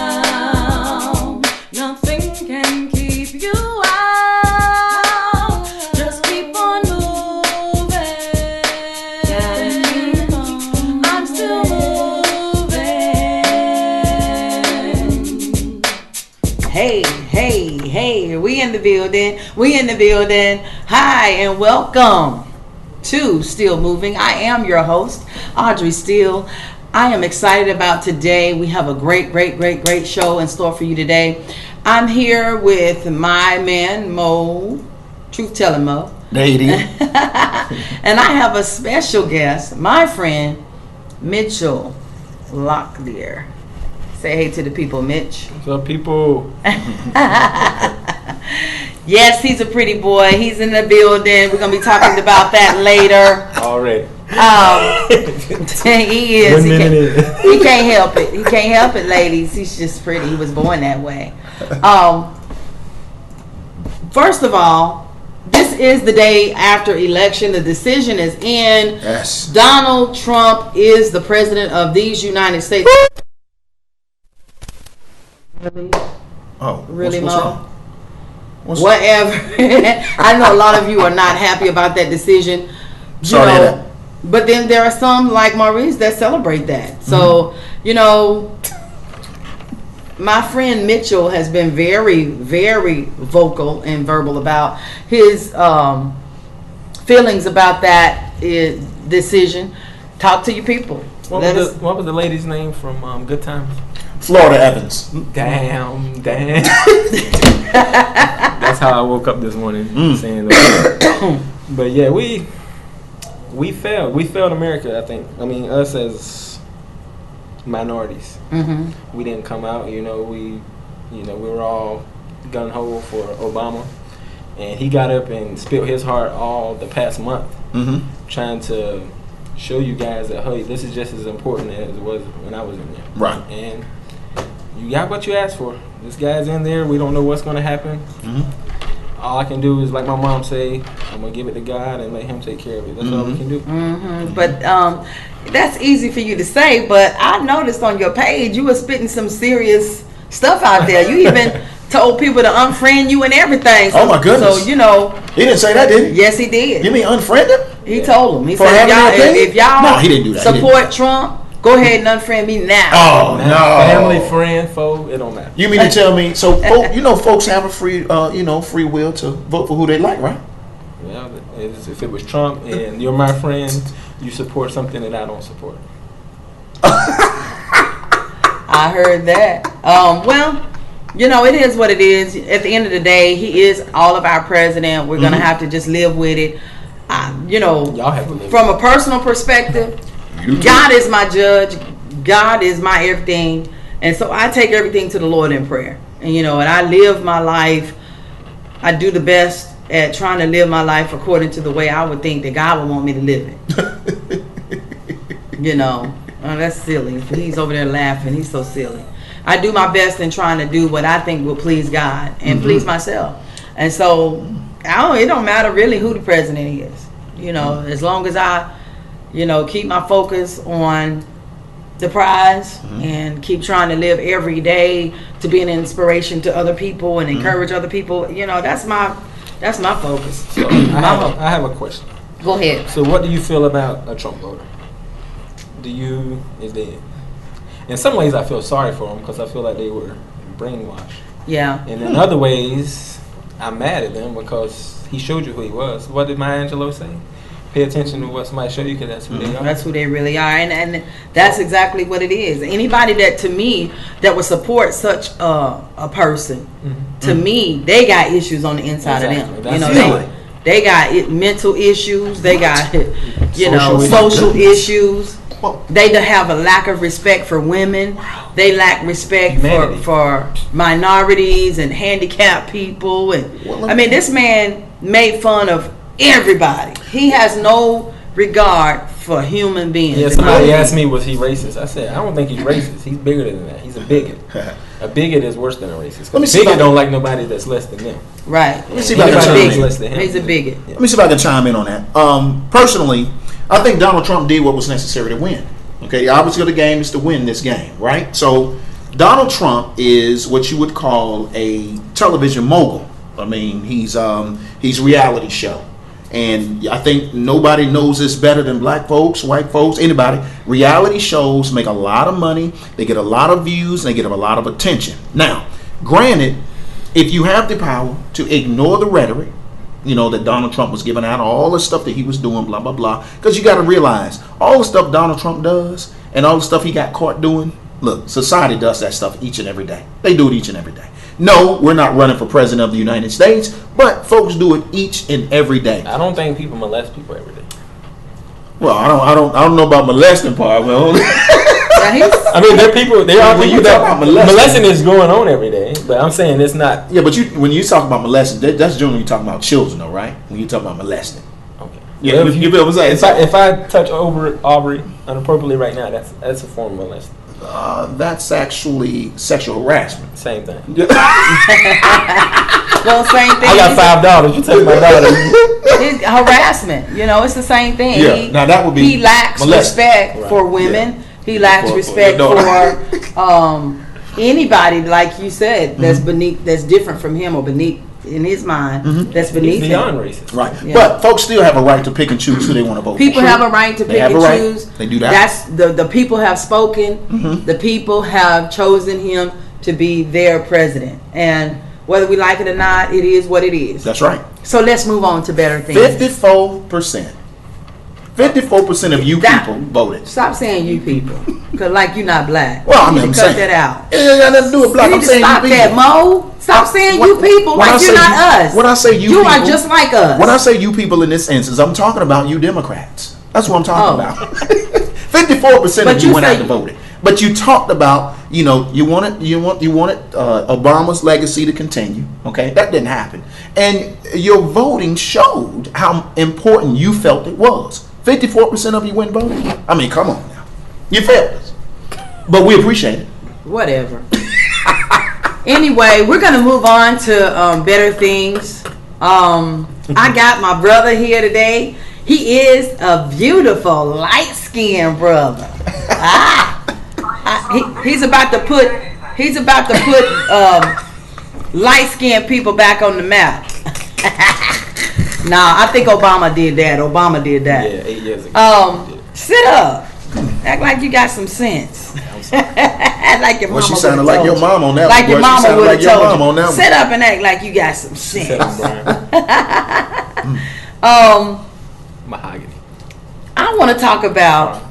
down. Nothing can keep you out. Just keep on moving. I'm still moving. Hey, we in the building. Hi, and welcome to Steele Moving. I am your host, Audrey Steele. I am excited about today. We have a great show in store for you today. I'm here with my man, Mo, Truth Telling Mo. Lady. And I have a special guest, my friend, Mitchell Locklear. Say hey to the people, Mitch. What's up, people? Yes, he's a pretty boy. He's in the building. We're going to be talking about that later. Already. He is. He can't help it. He can't help it, ladies. He's just pretty. He was born that way. First of all, this is the day after election. The decision is in. Yes. Donald Trump is the president of these United States. Really? Oh, really, what's Mo? wrong? Whatever. I know a lot of you are not happy about that decision. Sorry to hear that. But then there are some like Maurice that celebrate that. So, my friend Mitchell has been very vocal and verbal about his feelings about that decision. Talk to your people. What was the lady's name from Good Times? Florida Evans. Damn. That's how I woke up this morning saying that. But yeah, we failed. We failed America, I think. I mean, us as minorities. Mm-hmm. We didn't come out. We were all gung ho for Obama, and he got up and spilled his heart all the past month, trying to show you guys that hey, this is just as important as it was when I was in there. Right. And you got what you asked for. This guy's in there. We don't know what's going to happen. Mm-hmm. All I can do is, like my mom say, I'm going to give it to God and let him take care of it. That's all we can do. Mm-hmm. But that's easy for you to say, but I noticed on your page you were spitting some serious stuff out there. You even told people to unfriend you and everything. So, oh, my goodness. So, He didn't say that, did he? Yes, he did. You mean unfriend him? He told him. He For said, having if y'all no, he didn't do that. Support Trump, go ahead and unfriend me now. Oh, no. Family, friend, foe, it don't matter. You mean to tell me, so folks have a free will to vote for who they like, right? Well, if it was Trump and you're my friend, you support something that I don't support. I heard that. Well, it is what it is. At the end of the day, he is all of our president. We're going to have to just live with it. Y'all have to live from a personal perspective, God is my judge. God is my everything. And so I take everything to the Lord in prayer. And, and I live my life. I do the best at trying to live my life according to the way I would think that God would want me to live it. That's silly. He's over there laughing. He's so silly. I do my best in trying to do what I think will please God and please myself. And so it don't matter really who the president is. As long as I, keep my focus on the prize and keep trying to live every day to be an inspiration to other people and encourage other people. That's my focus. So I have a question. Go ahead. So what do you feel about a Trump voter? In some ways I feel sorry for them because I feel like they were brainwashed. Yeah. And in other ways, I'm mad at them because he showed you who he was. What did Maya Angelou say? Pay attention to what somebody showed you because that's who they are. That's who they really are. And that's exactly what it is. Anybody that, to me, that would support such a person, to me, they got issues on the inside of them. They got mental issues. They got, social issues. They have a lack of respect for women. They lack respect for minorities and handicapped people. And this man made fun of everybody. He has no regard for human beings. Yeah, somebody asked me, was he racist? I said, I don't think he's racist. He's bigger than that. He's a bigot. A bigot is worse than a racist. A bigot don't like nobody that's less than them. Right. Let me see if I can chime in. He's a bigot. Yeah. Let me see if I can chime in on that. Personally, I think Donald Trump did what was necessary to win. Okay, the object of the game is to win this game, right? So Donald Trump is what you would call a television mogul. I mean, he's reality show. And I think nobody knows this better than black folks, white folks, anybody. Reality shows make a lot of money. They get a lot of views. And they get a lot of attention. Now, granted, if you have the power to ignore the rhetoric, that Donald Trump was giving out, all the stuff that he was doing, blah, blah, blah. Because you got to realize, all the stuff Donald Trump does and all the stuff he got caught doing, look, society does that stuff each and every day. They do it each and every day. No, we're not running for president of the United States, but folks do it each and every day. I don't think people molest people every day. Well, I don't know about molesting part. Well, I mean, there are people that molesting is going on every day, but I'm saying it's not. Yeah, but when you talk about molesting, that's generally you're talking about children, though, right? When you talk about molesting. Okay. Yeah, well, you feel what I'm saying? If I touch over Aubrey inappropriately right now, that's a form of molesting. That's actually sexual harassment. Same thing. Well, same thing. I got 5 daughters. You take my daughter. It's harassment. It's the same thing. Yeah. Now that would be. He lacks respect for women. Yeah. He lacks respect for anybody, like you said, that's beneath, that's different from him or beneath in his mind. That's beneath him. Beyond racist. Right. Yeah. But folks still have a right to pick and choose who they want to vote for. People have a right to pick and choose. They do that. That's the people have spoken. The people have chosen him to be their president. And whether we like it or not, it is what it is. That's right. So let's move on to better things. 54%. 54% of you people voted. Stop saying you people, because like you're not black. Well, I'm saying. Cut that out. It ain't got nothing to do with black. You need to stop that, Mo. Stop saying you people like you're not us. When I say you people, you are just like us. When I say you people in this instance, I'm talking about you Democrats. That's what I'm talking about. 54% of you went out to vote. But you talked about, you wanted Obama's legacy to continue. Okay, that didn't happen, and your voting showed how important you felt it was. 54% of you went voting. I mean, come on now, you failed us, but we appreciate it. Whatever. Anyway, we're gonna move on to better things. I got my brother here today. He is a beautiful light-skinned brother. He's about to put light-skinned people back on the map. Nah, I think Obama did that. Yeah, 8 years ago. Sit up. Act like you got some sense. Act like your mama. Well, she sounded like your mom on that. Like your mama would have told you. That Sit up and act like you got some sense. Mahogany. I want to talk about.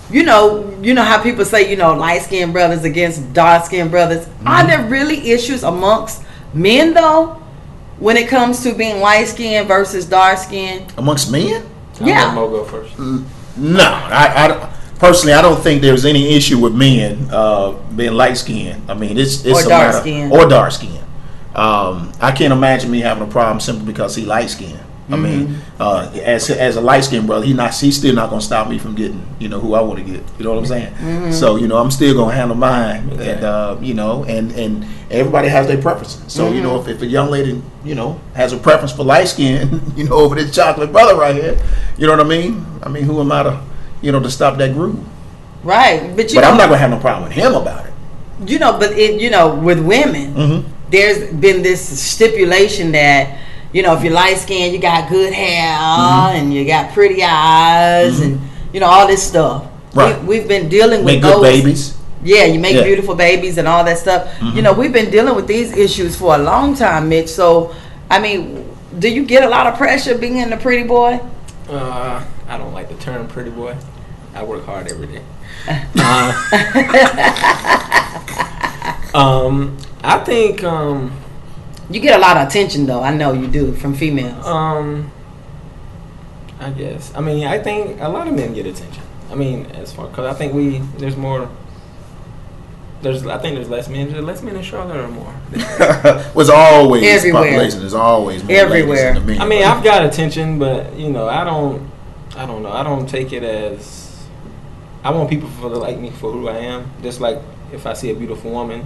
You know how people say, light-skinned brothers against dark-skinned brothers. Are there really issues amongst men though, when it comes to being light-skinned versus dark-skinned? Amongst men? Yeah. I'll let Mo go first. No, I personally, I don't think there's any issue with men being light-skinned. I mean, it's or dark-skinned. Or dark-skinned. I can't imagine me having a problem simply because he light-skinned. I mean, as a light-skinned brother, he's still not going to stop me from getting, who I want to get. You know what I'm saying? So, I'm still going to handle mine. And, and everybody has their preferences. So, if a young lady, has a preference for light-skin, over this chocolate brother right here, you know what I mean? I mean, who am I to, to stop that groove? Right. But I'm not going to have no problem with him about it. With women, there's been this stipulation that, if you're light skinned, you got good hair and you got pretty eyes and all this stuff. Right. We've been dealing with make good babies. Yeah, you make beautiful babies and all that stuff. We've been dealing with these issues for a long time, Mitch. So, I mean, do you get a lot of pressure being a pretty boy? I don't like the term pretty boy. I work hard every day. I think you get a lot of attention, though. I know you do from females. I guess. I mean, I think a lot of men get attention. I mean, because I think there's more. I think there's less men. There's less men in Charlotte or more. Was always everywhere. Population is always more everywhere. Than the men. I mean, I've got attention, but I don't know. I don't take it as. I want people to like me for who I am. Just like if I see a beautiful woman.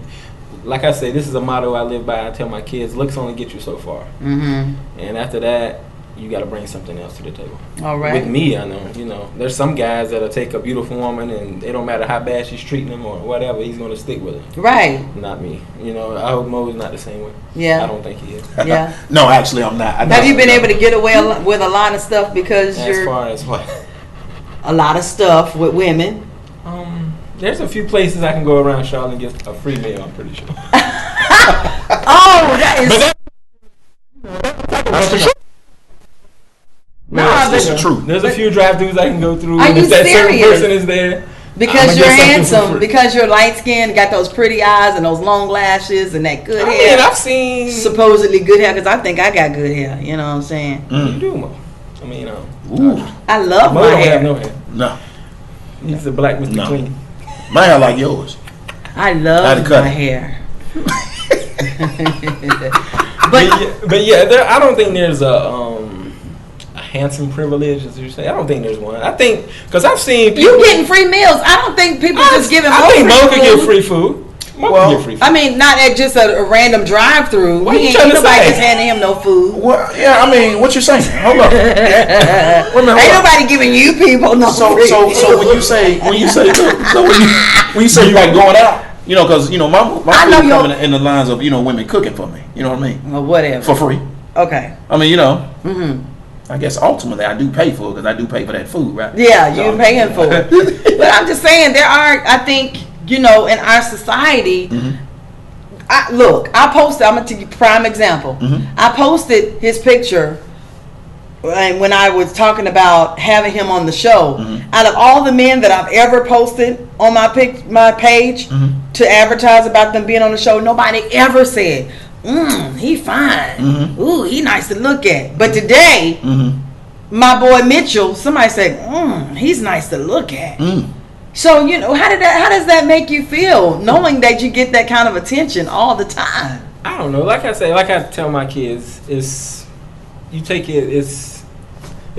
Like I say, this is a motto I live by. I tell my kids, looks only get you so far. And after that, you got to bring something else to the table. All right. With me, I know, there's some guys that'll take a beautiful woman and it don't matter how bad she's treating him or whatever, he's going to stick with her. Right. Not me. I hope Mo's not the same way. Yeah. I don't think he is. Yeah. No, actually, I'm not. Have you been able to get away with a lot of stuff because as far as what? A lot of stuff with women? There's a few places I can go around Charlotte and get a free meal, I'm pretty sure. Oh, that is... That's the truth. There's a few drive-thrus I can go through. Are you if that certain serious? person is there. Because you're handsome, because you're light-skinned, got those pretty eyes and those long lashes and that good hair. I've seen... Supposedly good hair, because I think I got good hair. You know what I'm saying? You do, Mo. I mean, Ooh. I love Mo my don't hair. have no hair. No. He's the black Mr. No. Clean. My hair like yours. I love cut my it. hair. But yeah, I don't think there's a handsome privilege, as you say. I don't think there's one. I think because I've seen people, You getting free meals. I don't think people just giving Mo I think Mo free could get food. free food. Mo Well, could get free food. I mean, not at just a random drive-through. What you Ain't trying to nobody say? just handing him no food. Well, yeah, I mean, what you saying? Hold up. Wait a minute, Ain't hold up. nobody giving you people no So free when you say when you you like going out, because my I know food your- coming in the lines of women cooking for me. You know what I mean? Well, whatever. For free. Okay. I mean, I guess ultimately I do pay for it because I do pay for that food, right? Yeah, So- you're paying for it. But I'm just saying, I think, in our society, I posted, I'm going to give you a prime example. I posted his picture when I was talking about having him on the show. Out of all the men that I've ever posted on my page to advertise about them being on the show, nobody ever said, he fine. Ooh, he nice to look at. But today, my boy Mitchell, somebody said, he's nice to look at. So, how does that make you feel, knowing that you get that kind of attention all the time? I don't know. Like I tell my kids, it's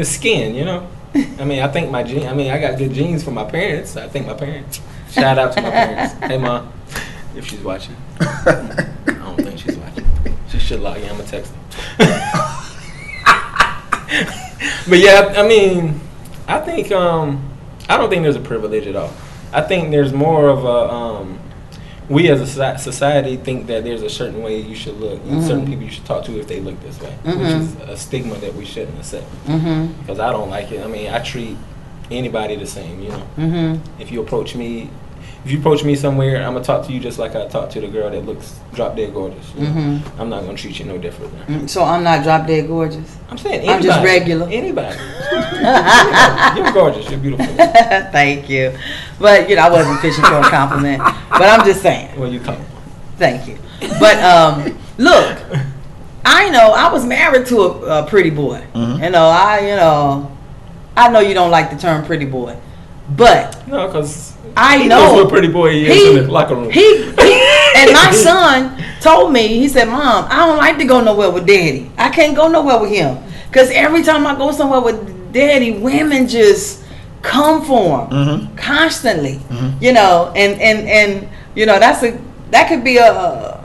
skin, I mean, I think I got good genes from my parents. I think my parents. Shout out to my parents. Hey, Mom, if she's watching. I don't think she's watching. She should log in. I'm going to text her. But yeah, I mean, I think, I don't think there's a privilege at all. I think there's more of a, we as a society think that there's a certain way you should look, and certain people you should talk to if they look this way, which is a stigma that we shouldn't accept. Because I don't like it. I mean, I treat anybody the same, If you approach me somewhere, I'm gonna talk to you just like I talk to the girl that looks drop dead gorgeous. I'm not gonna treat you no different. So I'm not drop dead gorgeous? I'm saying anybody. I'm just regular. Anybody. You're gorgeous. You're beautiful. Thank you. But, I wasn't fishing for a compliment. But I'm just saying. Well, you come. Thank you. But, look, I know I was married to a pretty boy. I know you don't like the term pretty boy. But No, because I he know knows what pretty boy he is in the locker room. And my son told me, he said, Mom, I don't like to go nowhere with Daddy. I can't go nowhere with him. Because every time I go somewhere with Daddy, women just come for him constantly. And that could be a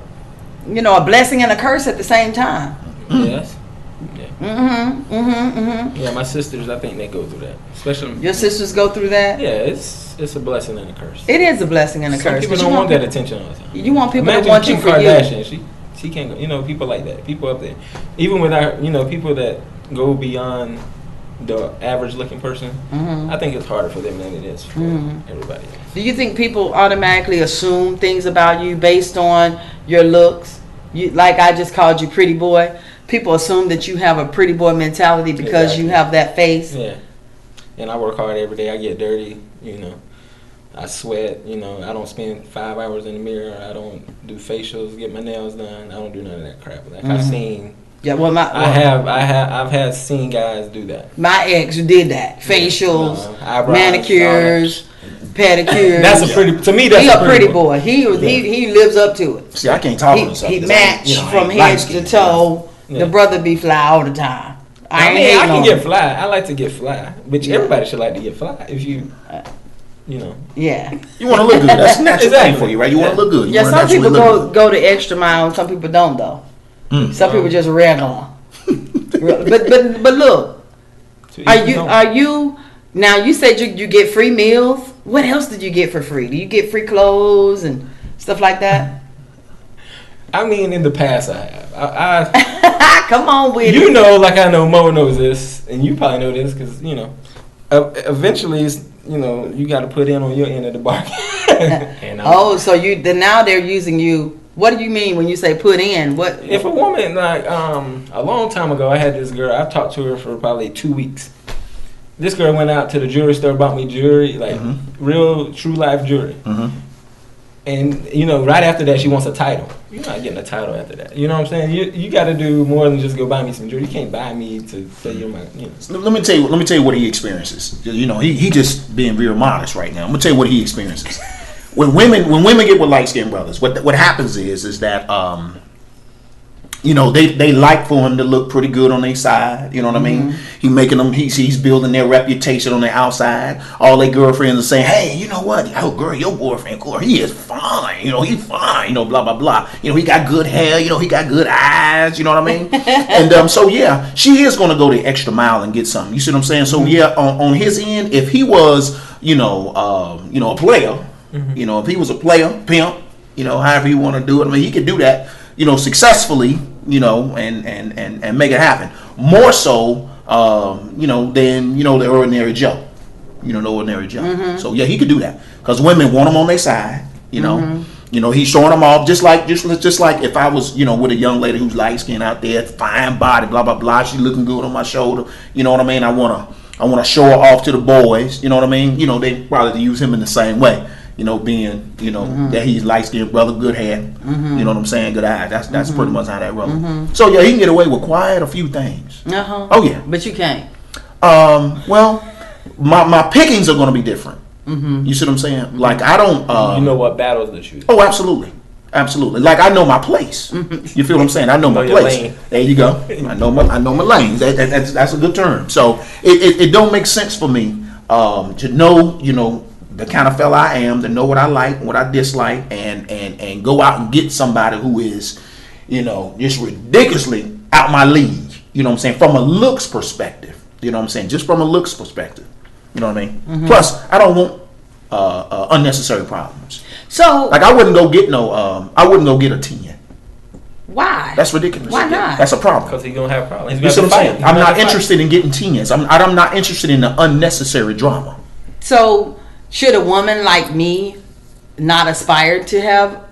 blessing and a curse at the same time. Yes. Yeah, my sisters, I think they go through that. Especially Your sisters go through that? Yeah, it's a blessing and a curse. It is a blessing and a Some curse. people but don't you want that attention all the time. You want people Imagine to want Kim you for Kardashian. you. She can't go. People like that. People up there. Even with our, people that go beyond the average looking person, I think it's harder for them than it is for everybody else. Do you think people automatically assume things about you based on your looks? Like I just called you pretty boy. People assume that you have a pretty boy mentality because you have that face. Yeah. And I work hard every day. I get dirty, I sweat, I don't spend 5 hours in the mirror. I don't do facials, get my nails done. I don't do none of that crap. Like I've seen. Yeah, well, I've seen guys do that. My ex did that. Facials, eyebrows, manicures, pedicures. That's to me. That's he a pretty boy. He lives up to it. See, I can't talk on something. He matched from head to toe. Yeah. The brother be fly all the time. I can get fly. I like to get fly, which everybody should like to get fly. If you, Yeah. You want to look good. That's a natural Exactly. thing for you, right? You want to look good. You Yeah, wanna some people naturally look go the extra mile and some people don't, though. Some people just regular. But look, are you now? You said you get free meals. What else did you get for free? Do you get free clothes and stuff like that? I mean, in the past, I have. Come on with it. You know, like I know Mo knows this, and you probably know this because eventually, it's, you got to put in on your end of the bargain. And so now they're using you. What do you mean when you say put in? What if a woman like a long time ago, I had this girl. I talked to her for probably 2 weeks. This girl went out to the jewelry store, bought me jewelry, like real true life jewelry. Mm-hmm. And right after that, she wants a title. You're not getting a title after that. You know what I'm saying? You got to do more than just go buy me some jewelry. You can't buy me to say you're my. Let me tell you what he experiences. He just being real modest right now. I'm gonna tell you what he experiences. When women get with light skinned brothers, what happens is that they like for him to look pretty good on their side. You know what I mean? He making them. He's building their reputation on the outside. All their girlfriends are saying, "Hey, you know what? Oh, girl, your boyfriend, Corey, he is fine. He's fine. Blah blah blah. He got good hair. He got good eyes. You know what I mean?" And so yeah, she is going to go the extra mile and get something. You see what I'm saying? So yeah, on his end, if he was a player, if he was a player, pimp, however you want to do it, I mean, he could do that. Successfully, and make it happen. More so, than the ordinary Joe. The ordinary Joe. So yeah, he could do that because women want him on their side. He's showing them off just like if I was with a young lady who's light skinned out there, fine body, blah blah blah. She's looking good on my shoulder. You know what I mean? I wanna show her off to the boys. You know what I mean? They probably use him in the same way. Being, that he's light-skinned brother, good hair, you know what I'm saying, good eyes. That's pretty much how that rolls. So, yeah, he can get away with quite a few things. Oh, yeah. But you can't. Well, my pickings are going to be different. You see what I'm saying? Like, I don't... you know what battles to choose. Oh, absolutely. Absolutely. Like, I know my place. You feel what I'm saying? I know my place. Lane. There you go. I know my lane. That's a good term. So, it don't make sense for me to know, the kind of fella I am, to know what I like, what I dislike, and go out and get somebody who is, just ridiculously out my league. You know what I'm saying? From a looks perspective. You know what I'm saying? Just from a looks perspective. You know what I mean? Plus, I don't want unnecessary problems. So, like, I wouldn't go get a 10. Why? That's ridiculous. Why not? That's a problem. Because he's gonna have problems. You see what I'm saying? I'm not interested in getting 10s. I'm not interested in the unnecessary drama. So, should a woman like me not aspire to have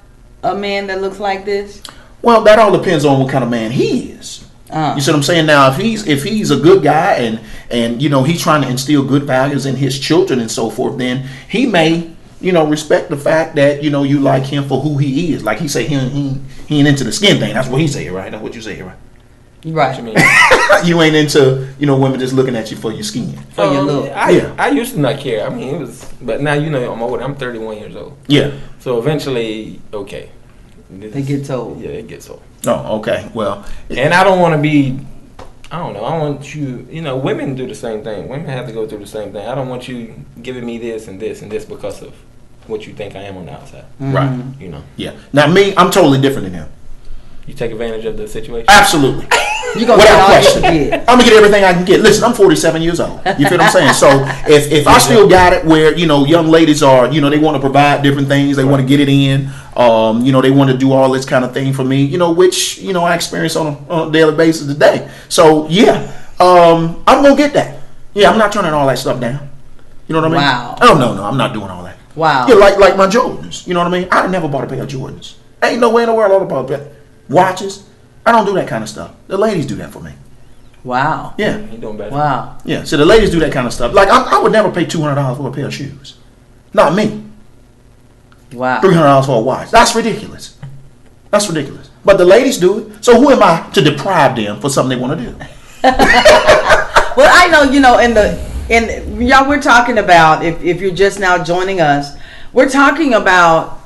a man that looks like this? Well, that all depends on what kind of man he is. You see what I'm saying? Now, if he's a good guy and he's trying to instill good values in his children and so forth, then he may respect the fact that you like him for who he is. Like he say he ain't into the skin thing. That's what he say, right? That's what you say, right? Right. What you mean? You ain't into women just looking at you for your skin. For your look. I used to not care. I mean, it was, but now I'm older. I'm 31 years old. Yeah. So eventually, okay. They get told. Yeah, it gets old. Oh, okay. Well, and I don't want to be. I don't know. I want you. Women do the same thing. Women have to go through the same thing. I don't want you giving me this and this and this because of what you think I am on the outside. Right. Yeah. Now me, I'm totally different than him. You take advantage of the situation? Absolutely. You gonna without question. I'm gonna get everything I can get. Listen, I'm 47 years old. You feel what I'm saying? So if I still got it where young ladies are they want to provide different things, they want to get it in, they want to do all this kind of thing for me, which I experience on a daily basis today. So yeah, I'm gonna get that. Yeah, I'm not turning all that stuff down. You know what I mean? Wow. Oh no, I'm not doing all that. Wow. Yeah, like my Jordans. You know what I mean? I never bought a pair of Jordans. Ain't no way in the world I would bought a pair. Watches. I don't do that kind of stuff. The ladies do that for me. Wow. Yeah. You doing better. Wow. Yeah. So the ladies do that kind of stuff. Like I would never pay $200 for a pair of shoes. Not me. Wow. $300 for a watch. That's ridiculous. That's ridiculous. But the ladies do it. So who am I to deprive them for something they want to do? Well, I know in y'all, we're talking about if you're just now joining us, we're talking about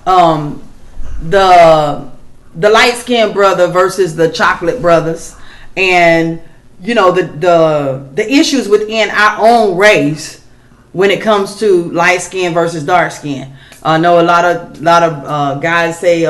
the light skinned brother versus the chocolate brothers, and the issues within our own race when it comes to light skin versus dark skin. I know a lot of guys say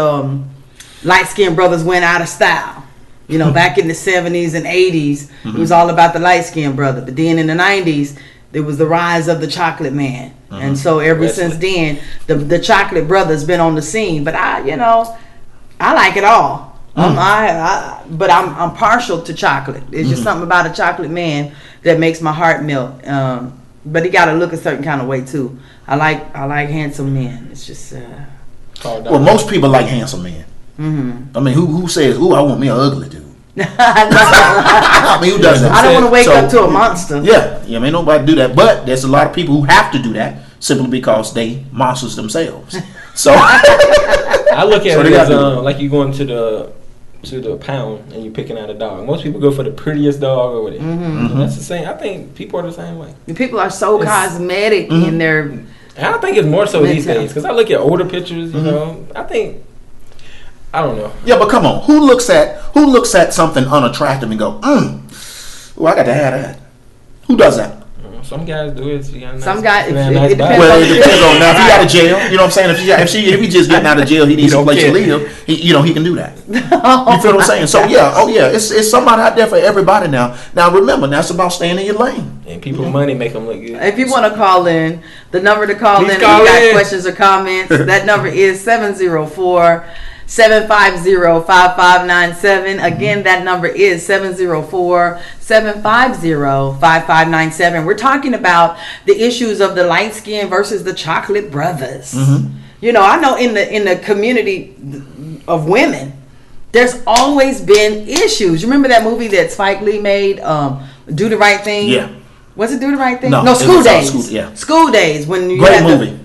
light skinned brothers went out of style. You know, back in the 70s and 80s, it was all about the light-skinned brother. But then in the 90s, there was the rise of the chocolate man. And so ever since then, the chocolate brother's been on the scene. But I like it all. But I'm partial to chocolate. It's just something about a chocolate man that makes my heart melt. But he got to look a certain kind of way too. I like handsome men. It's just well, most people like handsome men. I mean, who says, "Ooh, I want me an ugly dude"? I mean, who does that? I don't want to wake up to a monster. Yeah, I mean, nobody do that. But there's a lot of people who have to do that simply because they monsters themselves. So I look at it as like you going to the pound and you picking out a dog. Most people go for the prettiest dog over there. That's the same. I think people are the same way. People are so cosmetic in their. And I think it's more so these days because I look at older pictures. You know, I don't know. Yeah, but come on, who looks at something unattractive and go, "Oh, I got to have that." Who does that? Some guys do it. Some guys. It depends on now. If he out of jail, you know what I'm saying. If he just getting out of jail, he needs a place to live. He can do that. You feel what I'm saying? So it's somebody out there for everybody now. Now remember, that's about staying in your lane. And people's money make them look good. If you want to call in, the number to call in if you got questions or comments, that number is 704-750-5597. Again, that number is 704-750-5597. We're talking about the issues of the light skin versus the chocolate brothers. You know, I know in the community of women, there's always been issues. You remember that movie that Spike Lee made, Do the Right Thing? Yeah. Was it Do the Right Thing? No, School Days. School Days. When you great movie.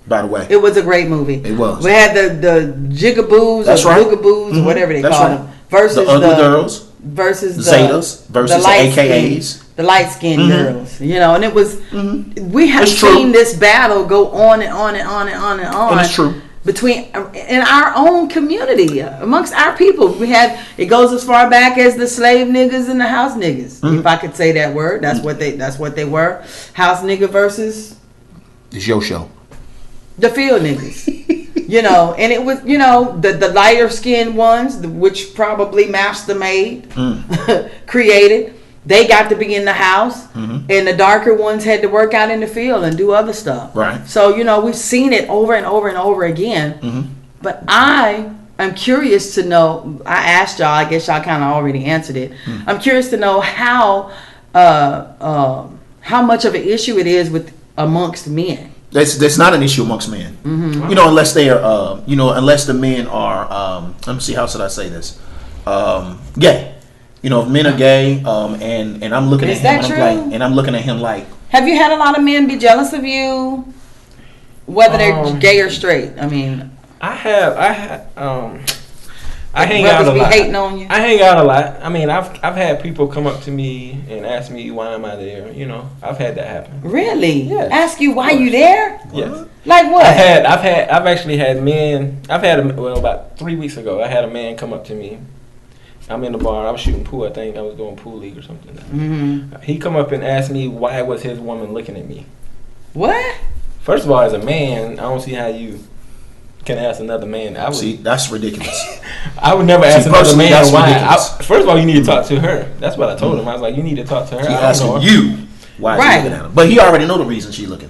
By the way, it was a great movie. It was. We had the jigaboos, boogaboos, whatever they call them, versus the ugly girls, versus the Zetas, versus the AKAs, the light skinned girls. You know, and it was. We have seen this battle go on and on and on and on and on. And it's true. In our own community, amongst our people, it goes as far back as the slave niggas and the house niggas. If I could say that word, that's what they were. House nigga versus. It's your show. The field niggas, you know, and it was, you know, the lighter skinned ones, which probably Master Maid created. They got to be in the house, and the darker ones had to work out in the field and do other stuff. Right. So, you know, we've seen it over and over and over again. But I am curious to know. I asked y'all. I guess y'all kind of already answered it. I'm curious to know how much of an issue it is amongst men. That's not an issue amongst men. You know, unless they are, unless the men are, let me see, how should I say this? Gay. You know, if men are gay, and I'm looking at him, and I'm looking at him like. Have you had a lot of men be jealous of you, whether they're gay or straight? I mean, I hang out a lot. Hating on you? I hang out a lot. I mean, I've had people come up to me and ask me why am I there. You know, I've had that happen. Really? Yes. Ask you why you there? Yes. Like what? I've actually had men. About 3 weeks ago, I had a man come up to me. I'm in the bar. I was shooting pool. I think I was doing pool league or something. He come up and asked me why was his woman looking at me. What? First of all, as a man, I don't see how you can ask another man. See, that's ridiculous. I would never ask another man why. First of all, you need to talk to her. That's what I told him. I was like, you need to talk to her. She asking you why she's looking at him. But he already know the reason she's looking.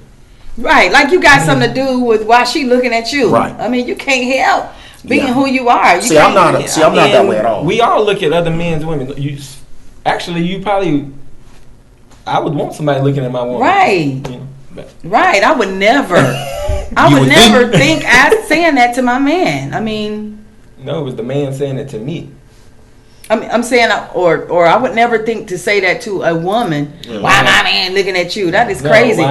Right. Like you got something to do with why she looking at you. Right. I mean, you can't help being who you are. I'm not that way at all. We all look at other men's women. I would want somebody looking at my woman. Right. You know, right. I would never. I would never think saying that to my man. I mean. No, it was the man saying it to me. I'm saying, or I would never think to say that to a woman. Yeah, why my man looking at you? That is crazy.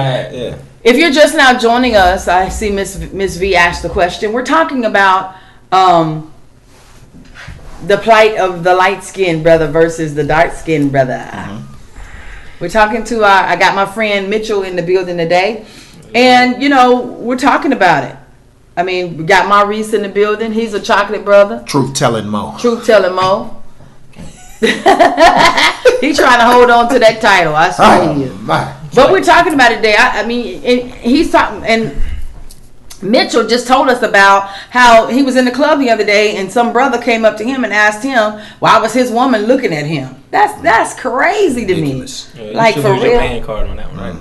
If you're just now joining us, I see Miss V asked the question. We're talking about the plight of the light-skinned brother versus the dark-skinned brother. We're talking to I got my friend Mitchell in the building today, and you know we're talking about it. I mean, we got Maurice in the building. He's a chocolate brother. Truth telling Mo. He's trying to hold on to that title. I swear he is. But we're talking about it today. I mean, he's talking, and Mitchell just told us about how he was in the club the other day and some brother came up to him and asked him why was his woman looking at him. That's crazy to me. Yeah, like for real. Your man card on that one, right?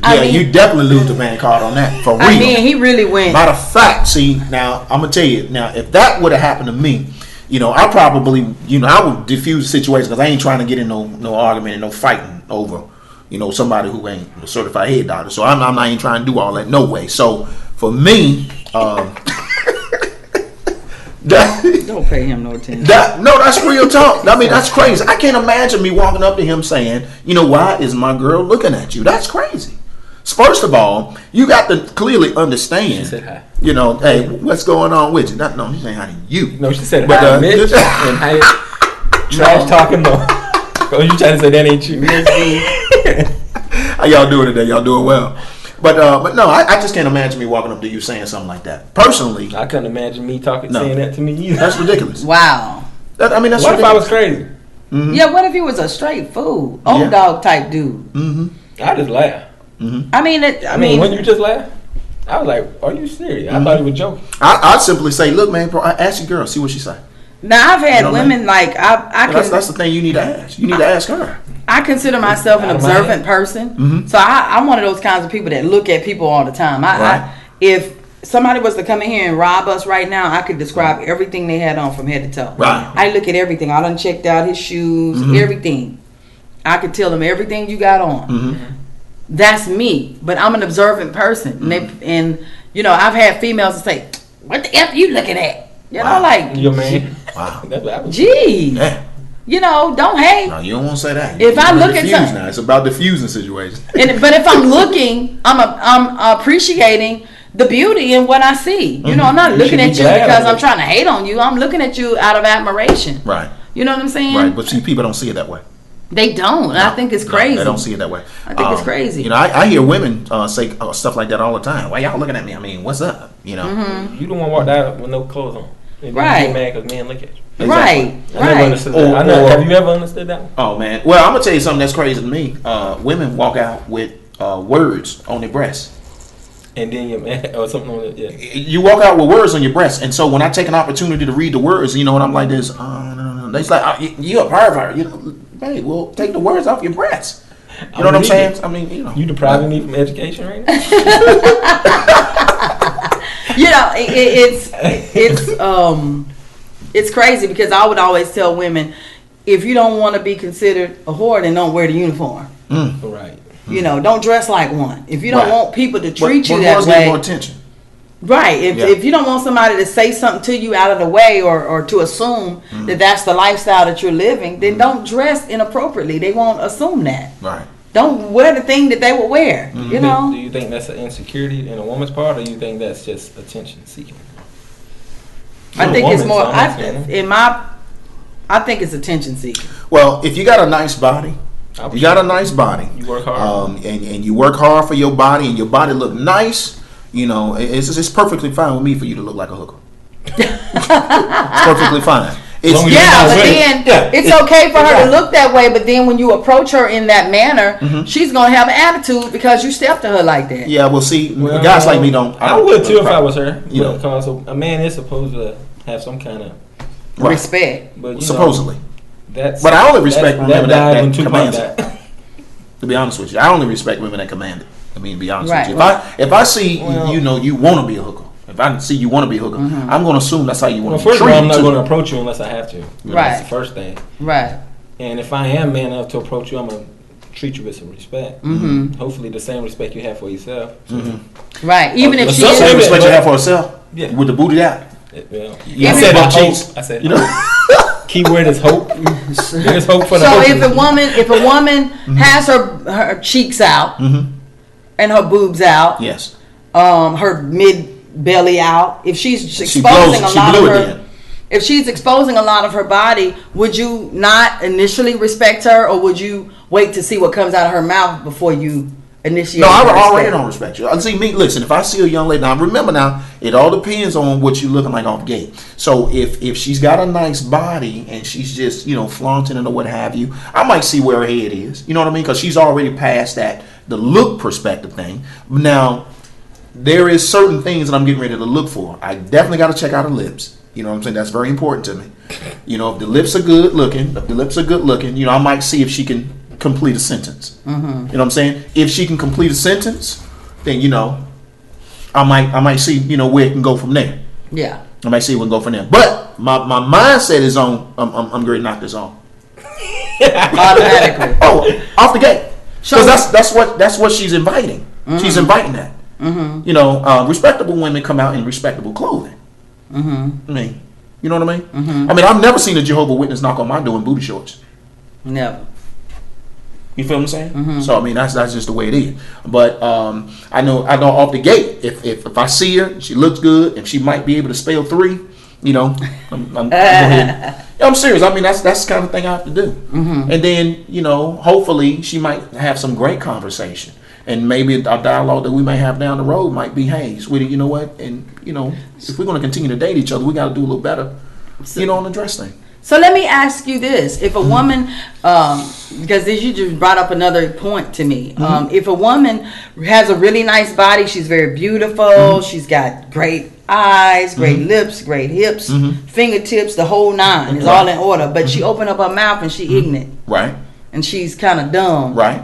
Yeah, you definitely lose the man card on that for real. I mean, he really went. Matter of fact, see, now I'm gonna tell you. Now, if that would have happened to me, I probably, I would diffuse the situation because I ain't trying to get in no argument and no fighting over, somebody who ain't a certified head doctor. So I'm not even trying to do all that. No way. So for me, don't pay him no attention. That's real talk. I mean, that's crazy. I can't imagine me walking up to him saying, why is my girl looking at you? That's crazy. First of all, you got to clearly understand. She said hi. Hey, what's going on with you? No, she's saying hi to you. No, she said hi, Mitch. And hi, trash talking. No. Oh, you trying to say that ain't you? How y'all doing today? Y'all doing well? But no, I just can't imagine me walking up to you saying something like that. Personally, I couldn't imagine me saying that to me either. That's ridiculous. Wow. That's what ridiculous. if I was crazy? Mm-hmm. Yeah, what if he was a straight fool, old dog type dude? Mm-hmm. I just laugh. Mm-hmm. I mean, when you just laugh, I was like, "Are you serious?" I thought he was joking. I'd simply say, "Look, man, bro, ask your girl, see what she say." Now I've had women like that's the thing you need to ask. You need to ask her. I consider myself an observant person, so I'm one of those kinds of people that look at people all the time. If somebody was to come in here and rob us right now, I could describe everything they had on from head to toe. Right. I look at everything. I done checked out his shoes, everything. I could tell them everything you got on. Mm-hmm. That's me, but I'm an observant person, and I've had females that say, "What the f you looking at?" Like your man. Wow. That's what I was. Gee. Yeah. Don't hate. No, you don't want to say that. If I look at something, now, it's about diffusing situations. but if I'm looking, I'm appreciating the beauty in what I see. I'm not looking at you because I'm trying to hate on you. I'm looking at you out of admiration. Right. You know what I'm saying? Right. But see, people don't see it that way. They don't. No, I think it's crazy. They don't see it that way. I think it's crazy. I hear women say stuff like that all the time. Why y'all looking at me? I mean, what's up? You don't want to walk out with no clothes on. And right. Get mad because men look at you. Exactly. Right. I never understood that. Have you ever understood that one? Oh man. Well, I'm gonna tell you something that's crazy to me. Women walk out with words on their breasts. And then you're mad or something on it. Yeah. You walk out with words on your breast, and so when I take an opportunity to read the words, and I'm like this. No. They like, you a pervert. Hey, well, take the words off your breast. You know what I'm saying? I mean, You depriving me from education right now? It's crazy because I would always tell women, if you don't want to be considered a whore, then don't wear the uniform. Right. Don't dress like one. If you don't want people to treat you that way, get more attention. Right. If you don't want somebody to say something to you out of the way or to assume that that's the lifestyle that you're living, then don't dress inappropriately. They won't assume that. Right. Don't wear the thing that they would wear. Do you think that's an insecurity in a woman's part, or you think that's just attention seeking? I think it's more. I think it's attention seeking. Well, if you got a nice body, you work hard, and you work hard for your body, and your body look nice. It's perfectly fine with me for you to look like a hooker. It's perfectly fine. It's okay for her to look that way, but then when you approach her in that manner, she's gonna have an attitude because you stepped to her like that. Yeah, well, see, guys like me don't. I would too if I was her. Because a man is supposed to have some kind of respect. But supposedly, but I only respect women that command it. To be honest with you, I only respect women that command it. I mean, to be honest with you, if I see you want to be a hooker. If I see you want to be a hooker, I'm going to assume that's how you want to be treated. First of all, I'm not going to approach you unless I have to. Right. That's the first thing. Right. And if I am man enough to approach you, I'm going to treat you with some respect. Hopefully the same respect you have for yourself. Right. Even if she the same respect you have for herself. Yeah. With the booty out. I said hope. I said keyword is hope. There's hope for the So hope. if a woman has her cheeks out and her boobs out, yes, her mid belly out, if she's exposing if she's exposing a lot of her body, would you not initially respect her, or would you wait to see what comes out of her mouth before you initiate? No, I already don't respect you. See, me, listen, if I see a young lady, now remember now, it all depends on what you're looking like off gate. So if she's got a nice body and she's just, flaunting it or what have you, I might see where her head is. You know what I mean? Because she's already past the look perspective thing. Now, there is certain things that I'm getting ready to look for. I definitely got to check out her lips. You know what I'm saying? That's very important to me. You know, if the lips are good looking, I might see if she can complete a sentence. You know what I'm saying? If she can complete a sentence, then I might see where it can go from there. Yeah. I might see where it can go from there. But my mindset is on. I'm going to knock this off automatically. Oh, off the gate. Because that's what she's inviting. She's inviting that. Respectable women come out in respectable clothing. I mean, you know what I mean? I mean, I've never seen a Jehovah's Witness knock on my door in booty shorts. Never. You feel what I'm saying? So I mean, that's just the way it is. But I know off the gate, if I see her, she looks good, and she might be able to spell 3. I'm serious. I mean, that's the kind of thing I have to do. And then hopefully she might have some great conversation. And maybe a dialogue that we may have down the road might be, hey, sweetie, you know what? And, if we're going to continue to date each other, we got to do a little better, on the dress thing. So let me ask you this. If a woman, because you just brought up another point to me. If a woman has a really nice body, she's very beautiful, she's got great eyes, great lips, great hips, fingertips, the whole 9 is all in order. But she open up her mouth and she ignorant. Right. And she's kind of dumb. Right.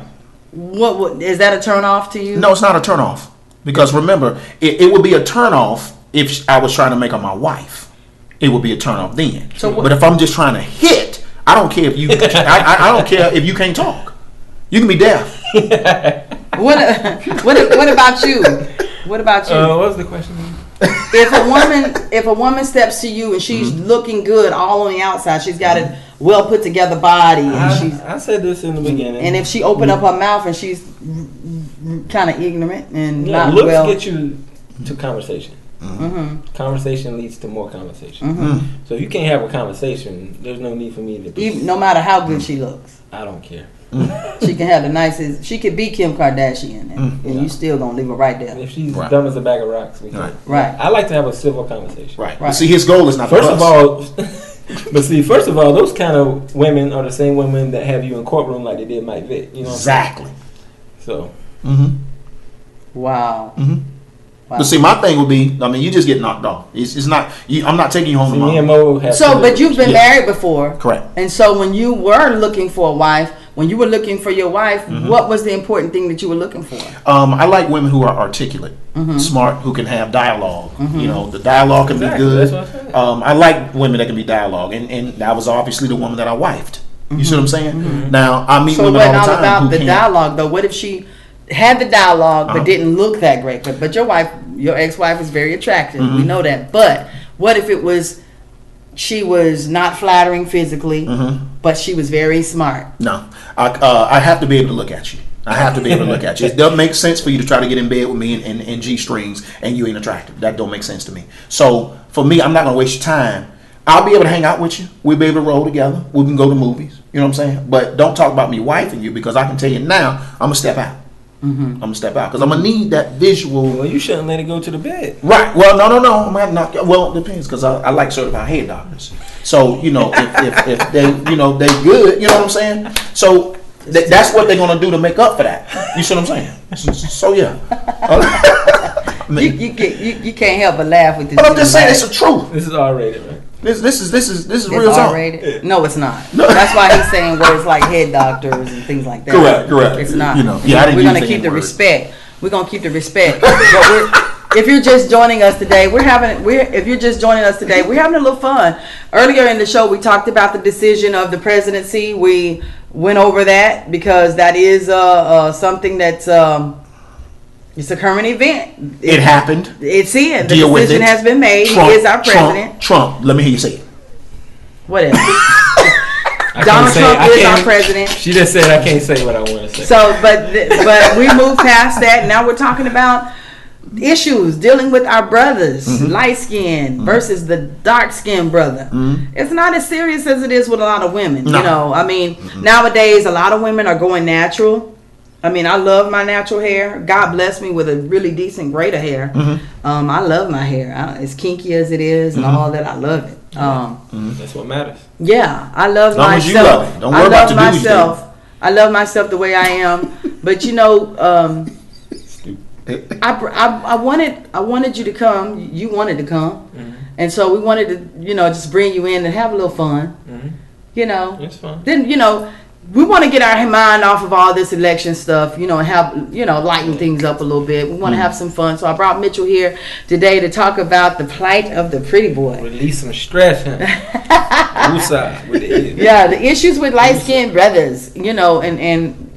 What is that a turn off to you? No, it's not a turn off. Because remember, it would be a turn off if I was trying to make her my wife. It would be a turn off then. But if I'm just trying to hit, I don't care if you I don't care if you can't talk. You can be deaf. What about you? What about you? What was the question? If a woman steps to you and she's looking good all on the outside, she's got a well put together body, and I said this in the beginning. And if she open up her mouth and she's kind of ignorant and not looks well, get you to conversation. Conversation leads to more conversation. So if you can't have a conversation, there's no need for me to. Even, no matter how good she looks, I don't care. She can have the nicest. She could be Kim Kardashian, and you still gonna leave her right there. If she's dumb as a bag of rocks, we can. Right. I like to have a civil conversation. Right. But see, his goal is not. First of all, those kind of women are the same women that have you in courtroom like they did Mike Vick. You know what exactly. I'm saying? So. Wow. Wow. But see, my thing would be, I mean, you just get knocked off. It's not. I'm not taking you home tomorrow. But you've been married before, correct? And so when you were looking for a wife, when you were looking for your wife, what was the important thing that you were looking for? I like women who are articulate, smart, who can have dialogue. The dialogue can be good. I like women that can be dialogue, and that was obviously the woman that I wifed. You see what I'm saying? Now I meet women all the time. So what about the dialogue though? What if she had the dialogue but didn't look that great? But your wife, your ex-wife, is very attractive. We know that. But what if it was she was not flattering physically, but she was very smart? No, I have to be able to look at you. I have to be able to look at you. It doesn't make sense for you to try to get in bed with me in G-strings and you ain't attractive. That don't make sense to me. So for me, I'm not going to waste your time. I'll be able to hang out with you. We'll be able to roll together. We can go to movies. You know what I'm saying? But don't talk about me wifing you, because I can tell you now, I'm going to step out. I'm going to step out because I'm going to need that visual. Well, you shouldn't let it go to the bed. Right. Well, no. I'm going to have to knock. Well, it depends, because I like certified head doctors. So, if they, they good, you know what I'm saying? So that's what they're going to do to make up for that. You see what I'm saying? So, yeah. You can't help but laugh with this. But I'm just saying, it's the truth. This is R-rated, right? This is real talk. R-rated? No, it's not. No. That's why he's saying words like head doctors and things like that. Correct. It's not. We're going to keep the respect. We're going to keep the respect. But if you're just joining us today, we're having a little fun. Earlier in the show, we talked about the decision of the presidency. We went over that because that is something that's it's a current event. It happened. It's in. The Deal decision has been made. Trump, he is our president. Trump. Let me hear you say it. Whatever. Donald Trump is our president. She just said I can't say what I want to say. So, but we moved past that. Now we're talking about issues dealing with our brothers, light skin versus the dark skinned brother. It's not as serious as it is with a lot of women. No. I mean, nowadays a lot of women are going natural. I mean, I love my natural hair. God bless me with a really decent braid of hair. I love my hair. As kinky as it is and all that, I love it. That's what matters. Yeah, I love myself. As you love it. Don't worry about myself. I love myself the way I am. But I wanted you to come. You wanted to come, and so we wanted to, just bring you in and have a little fun. It's fun. Then we want to get our mind off of all this election stuff, and have lighten things up a little bit. We want to have some fun. So I brought Mitchell here today to talk about the plight of the pretty boy. Release some stress, Yeah, the issues with light-skinned brothers, and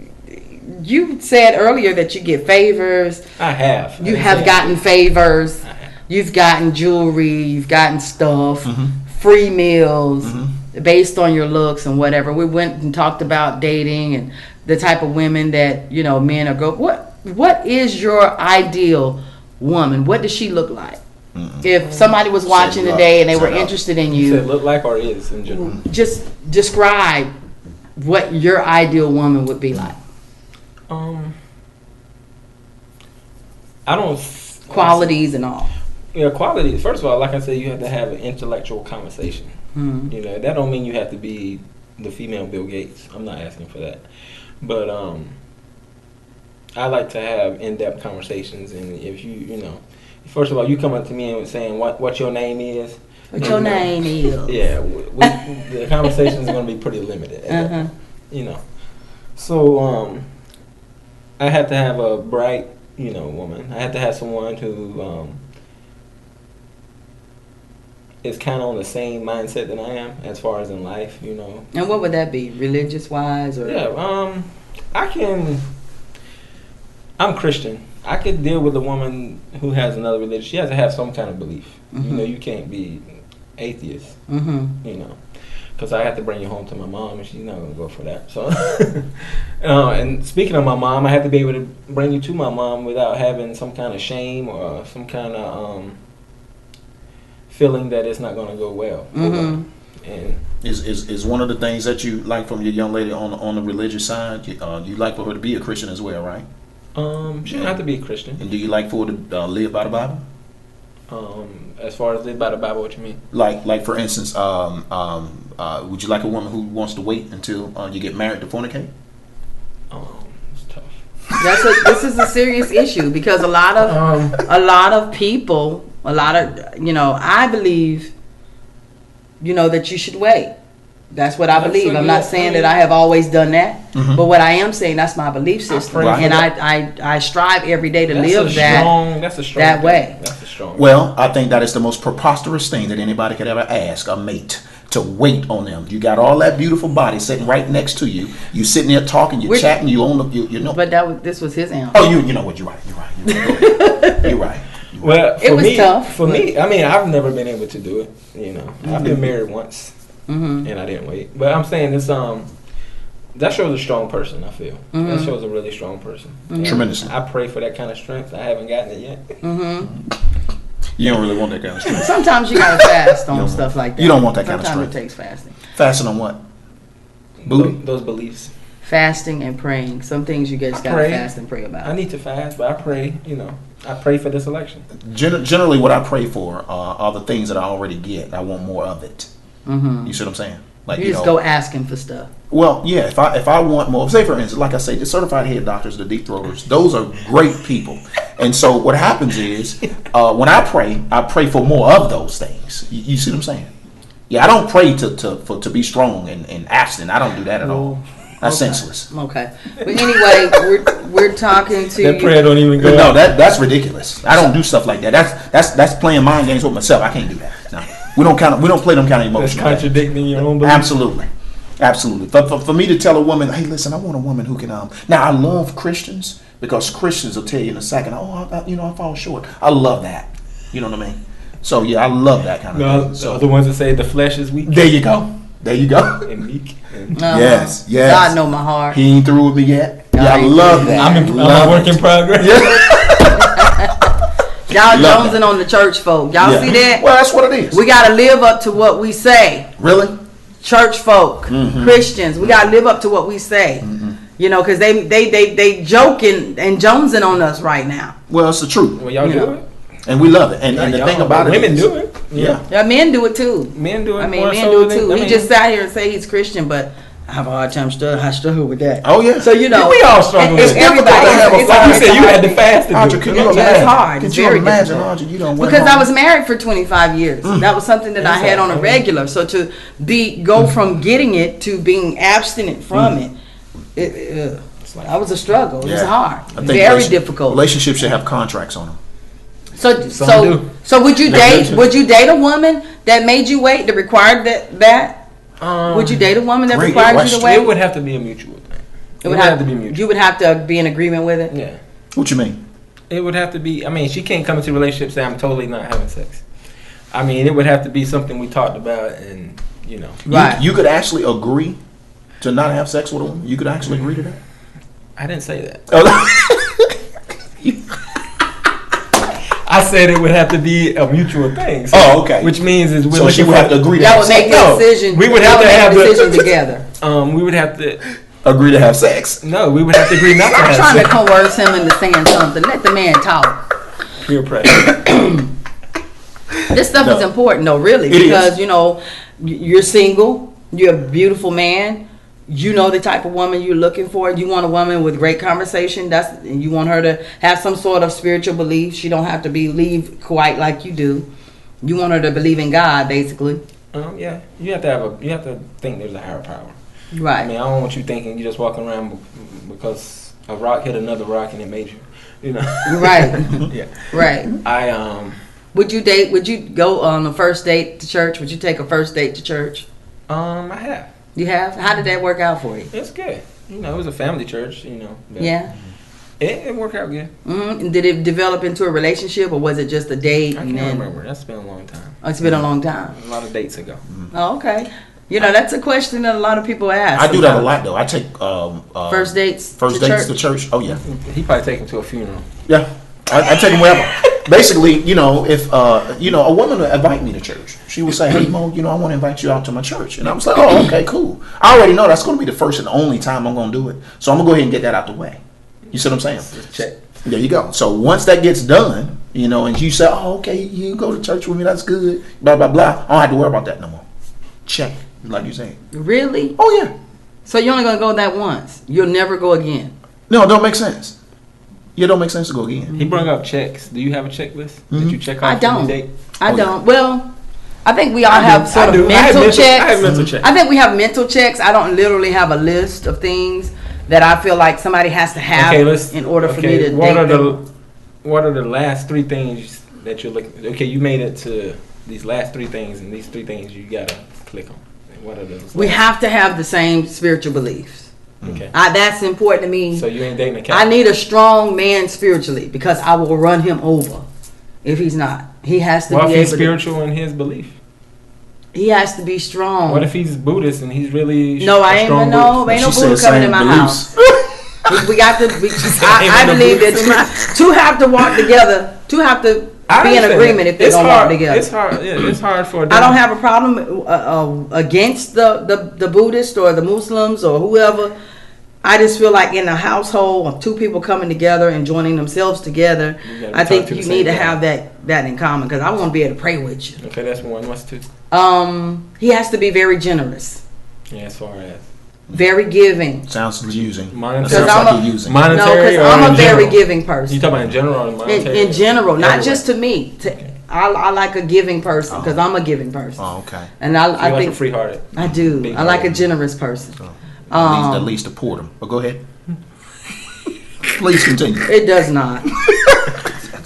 you said earlier that you get favors. I have. You have gotten favors. You've gotten jewelry. You've gotten stuff, free meals, based on your looks and whatever. We went and talked about dating and the type of women that men are What is your ideal woman? What does she look like? If somebody was watching today and they were interested in you, look like or is in general. Just describe what your ideal woman would be like. I don't qualities and all. Yeah, qualities. First of all, like I said, you have to have an intellectual conversation. That don't mean you have to be the female Bill Gates. I'm not asking for that, but I like to have in-depth conversations. And if first of all, you come up to me and saying what your name is. What your name is? Yeah, the conversation is going to be pretty limited. So I have to have a bright, woman. I have to have someone who is kind of on the same mindset that I am as far as in life, And what would that be, religious wise or? Yeah, I'm Christian. I could deal with a woman who has another religion. She has to have some kind of belief. You can't be atheist. Because I have to bring you home to my mom, and she's not going to go for that. So, and speaking of my mom, I have to be able to bring you to my mom without having some kind of shame or some kind of feeling that it's not going to go well. And is one of the things that you like from your young lady on the religious side? You like for her to be a Christian as well, right? She don't have to be a Christian. And do you like for her to live by the Bible? As far as live by the Bible, what you mean? Like for instance, would you like a woman who wants to wait until you get married to fornicate? It's tough. This is a serious issue because a lot of people, I believe, that you should wait. That's what I believe. I'm not saying that I have always done that, but what I am saying, that's my belief system, and I strive every day to live that way. That's a strong. Well, I think that is the most preposterous thing that anybody could ever ask a mate, to wait on them. You got all that beautiful body sitting right next to you. You sitting there talking, you chatting, you on the. But this was his answer. Oh, you know what? You're right. You're right. Well, it was tough. For me, I mean, I've never been able to do it. I've been married once. And I didn't wait, but I'm saying this. That shows a strong person. I feel that shows a really strong person. Tremendously. I pray for that kind of strength. I haven't gotten it yet. You don't really want that kind of strength. Sometimes you gotta fast on stuff like that. You don't want that kind of Sometimes strength. it takes fasting. Fasting on what? Booty. Those beliefs. Fasting and praying. Some things you just gotta fast and pray about. I need to fast, but I pray. I pray for this election. Generally, what I pray for are the things that I already get. I want more of it. You see what I'm saying? Like you just go asking for stuff. Well, yeah. If I want more, say for instance, like I say, the certified head doctors, the deep throaters, those are great people. And so what happens is, when I pray for more of those things. You see what I'm saying? Yeah, I don't pray to be strong and abstinent. I don't do that at all. That's senseless. Okay. But anyway, we're talking to that prayer don't even go. No, that's ridiculous. I don't do stuff like that. That's playing mind games with myself. I can't do that. No. We don't play them kind of emotions. That's contradicting your own beliefs. Absolutely. For me to tell a woman, hey, listen, I want a woman who can. Now I love Christians because Christians will tell you in a second, I fall short. I love that. You know what I mean? So yeah, I love that kind of thing. So the ones that say the flesh is weak. There you go. And meek. Yes. God know my heart. He ain't through with me yet. Yeah, I love that. I'm a work in progress. Y'all jonesing on the church folk. Y'all see that? Well, that's what it is. We got to live up to what we say. Really? Church folk, Christians, we got to live up to what we say. Because they joking and jonesing on us right now. Well, it's the truth. Well, y'all do it. And we love it. And the thing about it is, women do it. Yeah. Men do it too. Men do it. Men do it too. He just sat here and say he's Christian, but I have a hard time I struggle with that. Oh yeah. So we all struggle with it. Everybody. It's Like you said, you had to fast to Audrey, do can it. you It's imagine? hard. Can It's you very imagine, difficult. Audrey? You don't Because I was married for 25 years. That was something that I had on a regular. So to go from getting it to being abstinent from it, that was a struggle. It was hard. Very difficult. Relationships should have contracts on them. So would you date a woman that made you wait, that required that? Would you date a woman that required you to wait? It would have to be a mutual thing. It would have to be mutual. You would have to be in agreement with it? Yeah. What you mean? It would have to be, I mean, she can't come into a relationship and say, I'm totally not having sex. I mean, it would have to be something we talked about and, Right. You could actually agree to not have sex with a woman? You could actually agree to that? I didn't say that. Oh, I said it would have to be a mutual thing. So, okay. Which means is so she would have to agree to that have would make sex. the decision. We would have to have the the decision together. We would have to Agree to have sex. No, we would have to agree not to I'm have trying sex. to coerce him into saying something. Let the man talk. Peer pressure. This stuff is important though, really, It because is. you're single, you're a beautiful man, you know the type of woman you're looking for. You want a woman with great conversation. You want her to have some sort of spiritual belief. She don't have to believe quite like you do. You want her to believe in God, basically. Yeah, you have to think there's a higher power. Right. I mean, I don't want you thinking you're just walking around because a rock hit another rock and it made you. Right. Yeah. Right. Would you go on a first date to church? Would you take a first date to church? I have. You have? How did that work out for you? It's good. It was a family church. Yeah. It worked out good. Mm-hmm. Did it develop into a relationship, or was it just a date? I can't remember. That's been a long time. Oh, it's been a long time. A lot of dates ago. Oh, okay. That's a question that a lot of people ask. I do that a lot though. I take first dates to church. Oh yeah. He probably take him to a funeral. Yeah, I take him wherever. Basically, if a woman would invite me to church, she would say, "Hey Mo, I want to invite you out to my church," and I was like, "Oh, okay, cool." I already know that's going to be the first and only time I'm going to do it, so I'm gonna go ahead and get that out the way. You see what I'm saying? Check. There you go. So once that gets done, and you say, "Oh, okay, you go to church with me, that's good," blah blah blah. I don't have to worry about that no more. Check, like you saying. Really? Oh yeah. So you're only gonna go that once. You'll never go again. No, it don't make sense. It don't make sense to go again. He brought up checks. Do you have a checklist that you check off? I don't. every date? I Oh, don't. Well, I think we all have sort I of do. mental checks. I have mental checks. I think we have mental checks. I don't literally have a list of things that I feel like somebody has to have in order for me to date them. What are the last three things that you're looking? Okay, you made it to these last three things, and these three things you gotta click on. And what are those? We have to have the same spiritual beliefs. Okay. That's important to me. So you ain't dating a cat? I need a strong man spiritually because I will run him over if he's not. He has to What be if he's able spiritual in his belief? He has to be strong. What if he's Buddhist and he's really No, I ain't strong no Buddhist? ain't no She Buddha said coming in same my beliefs. house. we got to. I believe that two have to walk together. Two have to be in agreement if they don't walk together. It's hard. Yeah, it's hard for. I don't have a problem against the Buddhists or the Muslims or whoever. I just feel like in a household of two people coming together and joining themselves together, I think you need to have that in common because I want to be able to pray with you. Okay, that's one. What's two? He has to be very generous, Yeah, as far as very giving. Sounds using. monetary. Sounds like you're using. No, Monetary. because I'm or a in very general? giving person. You talking about in general or monetary? In general, not Everywhere. just to me. I like a giving person because I'm a giving person. Oh, okay. And So I you like think a free-hearted. I do. Big I like a hearted. generous person. At least support them. But go ahead. Please continue. It does not.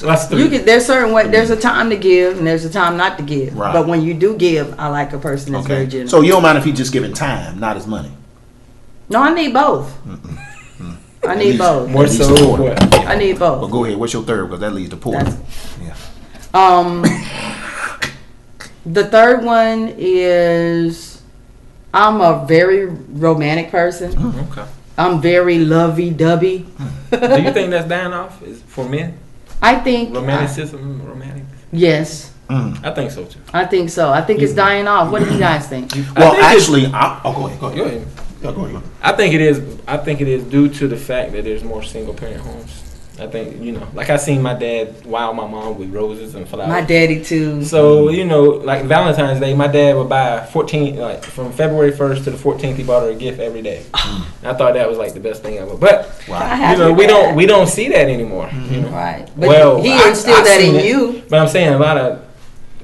That's three. There's certain way. There's a time to give and there's a time not to give. Right. But when you do give, I like a person that's very Okay. generous. So you don't mind if he just giving time, not his money. No, I need both. I need both. More At least so support what? him. I need Well, both. go ahead. What's your third? Because that leads to poor. That's- Yeah. The third one is I'm a very romantic person. Okay. I'm very lovey-dovey. Do you think that's dying off? Is for men? I think Romanticism, romantic. yes. I think so too. I think so. I think it's dying off. What do you guys think? Well, think actually, go ahead. Go ahead. Yeah, go ahead. I think it is. I think it is due to the fact that there's more single parent homes. I think, you know, like I seen my dad wow my mom with roses and flowers. My daddy too. So, you know, like Valentine's Day, my dad would buy 14, like from February 1st to the 14th, he bought her a gift every day. I thought that was like the best thing ever. But you know, we don't see that anymore. You know? Right. But well, he instilled that in you. But I'm saying a lot of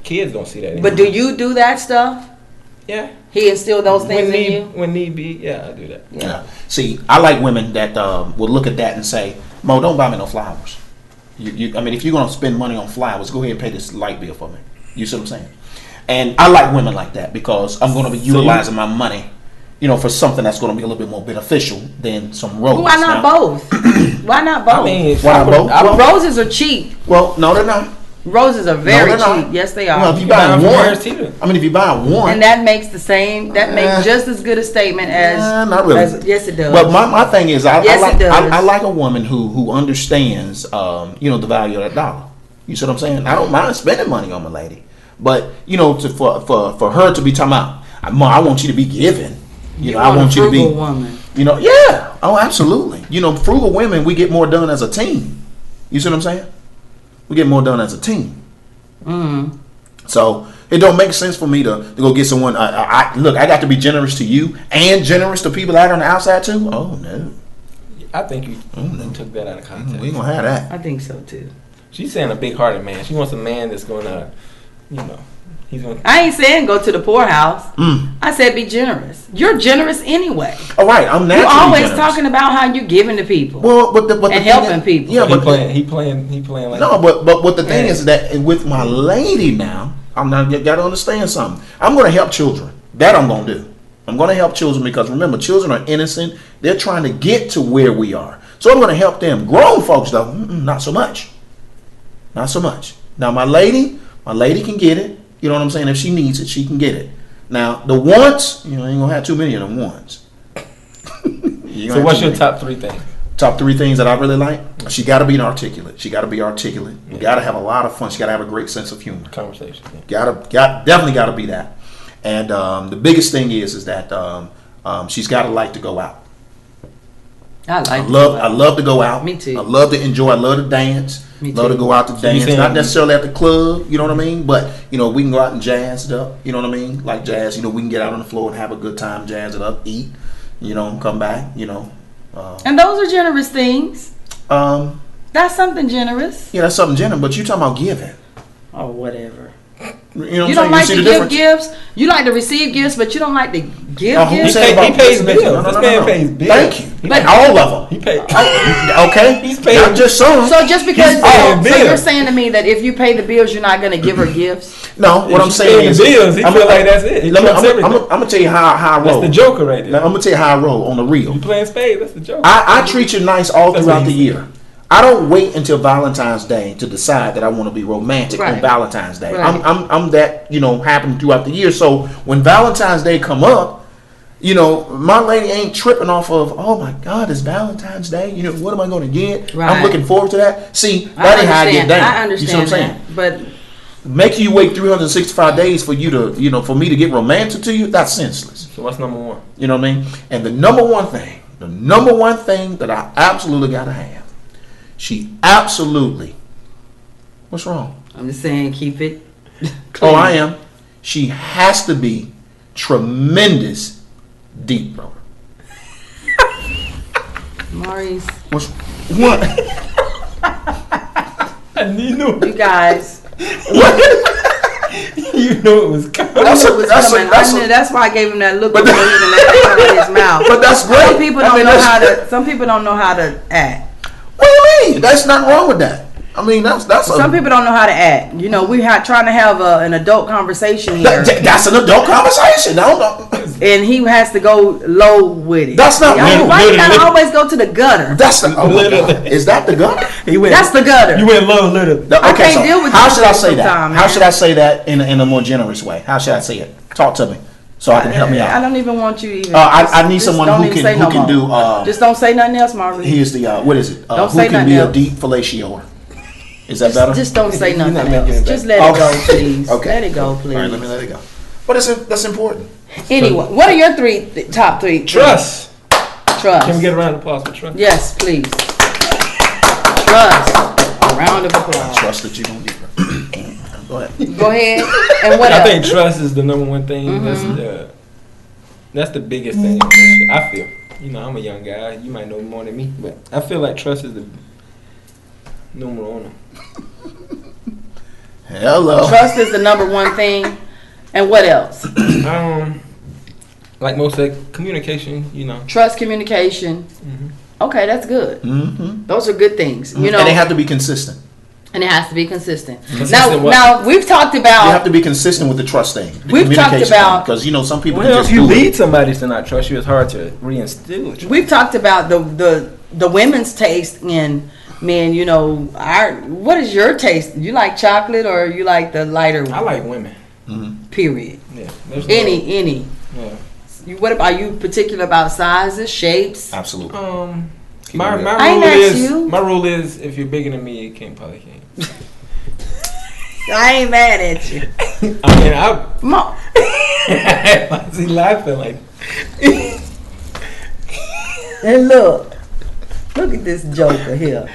kids don't see that anymore. But do you do that stuff? Yeah. He instilled those things in you? When need be, yeah, I do that. Yeah. See, I like women that will look at that and say, Mo, don't buy me no flowers. I mean, if you're going to spend money on flowers, go ahead and pay this light bill for me. You see what I'm saying? And I like women like that because I'm going to be utilizing my money, you know, for something that's going to be a little bit more beneficial than some roses. Why not both? Why not both? I mean, why not both? Roses are cheap. Well, no, they're not. Roses are very cheap. Yes, they are. Well, if you buy one, I mean, if you buy one, and that makes the same. That makes just as good a statement as. Not really. Yes, it does. But my thing is, I like a woman who understands, you know, the value of that dollar. You see what I'm saying? I don't mind spending money on my lady, but you know, for her to be talking about, I want you to be giving. You know, I want you to be. Woman. You know, yeah. Oh, absolutely. You know, frugal women, we get more done as a team. You see what I'm saying? We get more done as a team. Mm-hmm. So it don't make sense for me to go get someone. Look, I got to be generous to you and generous to people out on the outside too. Oh no, I think you took that out of context. We ain't gonna have that. I think so too. She's saying a big-hearted man. She wants a man that's gonna, you know, he's gonna. I ain't saying go to the poorhouse. I said be generous. You're generous anyway. All right, I'm naturally You're always generous. talking about how you're giving to people. Well, but and helping people. Yeah, but he playing like no, but what the thing is that with my lady now, I'm not got to understand something. I'm going to help children. That I'm going to do. I'm going to help children because remember, children are innocent. They're trying to get to where we are. So I'm going to help them. Grown folks though, not so much. Not so much. Now my lady can get it. You know what I'm saying? If she needs it, she can get it. Now the wants, you know, ain't gonna have too many of them wants. So what's your top 3 things? Top 3 things that I really like. She got to be articulate. She got to be articulate. We got to have a lot of fun. She got to have a great sense of humor. Conversation. Yeah. Definitely got to be that. And the biggest thing is that she's got to like to go out. I love to go out. Me too. I love to enjoy. I love to dance. Me love too. to go out to dance. saying Not necessarily at the club, you know what I mean? But, you know, we can go out and jazz it up. You know what I mean? Like jazz, you know, we can get out on the floor and have a good time, jazz it up, eat, you know, come back, you know. And those are generous things. That's something generous. Yeah, that's something generous. But you talking about giving. Or whatever. You know You don't like to give gifts. You like to receive gifts, but you don't like to give gifts. He pays bills. This man pays bills. Thank you. But all of them. He paid. Okay. He's paying. Not just some. So just because paying so bills. you're saying to me that if you pay the bills, you're not going to give her gifts? No, what I'm saying is, bills. He feel like that's it. I'm gonna tell you how I roll. That's the Joker right there. Now, I'm gonna tell you how I roll on the real. You playing spades? That's the Joker. I treat you nice all That's throughout what the he year. I don't wait until Valentine's Day to decide that I want to be romantic on Valentine's Day. Right. I'm that, you know, happening throughout the year. So when Valentine's Day come up, you know, my lady ain't tripping off of, oh my God, it's Valentine's Day. You know, what am I going to get? Right. I'm looking forward to that. See, that ain't how I get down. I understand. You see what I'm saying? But making you wait 365 days for you to, you know, for me to get romantic to you, that's senseless. So what's number 1? You know what I mean? And the number one thing that I absolutely got to have, she absolutely, what's wrong? I'm just saying, keep it clean. Oh, I am. She has to be tremendous deep thrower. Maurice. What? You guys. You know it was coming. That's why I gave him that look before he even let it come out of his mouth. But that's great. Some people don't know how to act. What do you mean? That's nothing wrong with that. I mean, some people don't know how to act. You know, we're trying to have an adult conversation here. That's an adult conversation. No. And he has to go low with it. That's not. Why you gotta always go to the gutter? That's the. Oh my God. Is that the gutter? That's the gutter. You went low, little. Okay, I can't deal with how should I say that? Time, how should I say that in a more generous way? How should I say it? Talk to me, so I can help me out. I don't even want you to even. I need someone who can do. Just don't say nothing else, Marvin. Here's the what is it? Don't who say can be nothing a deep fellatioer? Is that better? Just don't say nothing else. Just let it go, please. Okay. Let it go, please. All right, let me let it go. But that's important. Anyway, what are your top three? Trust. Trust. Can we get a round of applause for trust? Yes, please. Trust. A round of applause. Trust that you're gonna get her. Go ahead. Go ahead. And what I else? think trust is the number one thing. That's the biggest thing. I feel. You know, I'm a young guy. You might know more than me, but I feel like trust is the numero uno. Hello. Trust is the number one thing. And what else? Like most said, communication. You know, Trust, communication. Mm-hmm. Okay, that's good. Mm-hmm. Those are good things. You know, and they have to be consistent. And it has to be consistent. Consistent Now we've talked about. You have to be consistent with the trust thing. We've talked about because you know some people. Well, can just if you do lead it. somebody to not trust you, it's hard to reinstill trust. We've talked about the women's taste in men. You know, what is your taste? You like chocolate or you like the lighter? I like women. Mm-hmm. Period. Yeah. Any. Yeah. Are you particular about sizes, shapes? Absolutely. My I ain't rule asked is you. my rule is if you're bigger than me, it probably can't. I ain't mad at you. I mean, I. Mom. I see laughing like. And look at this joker here.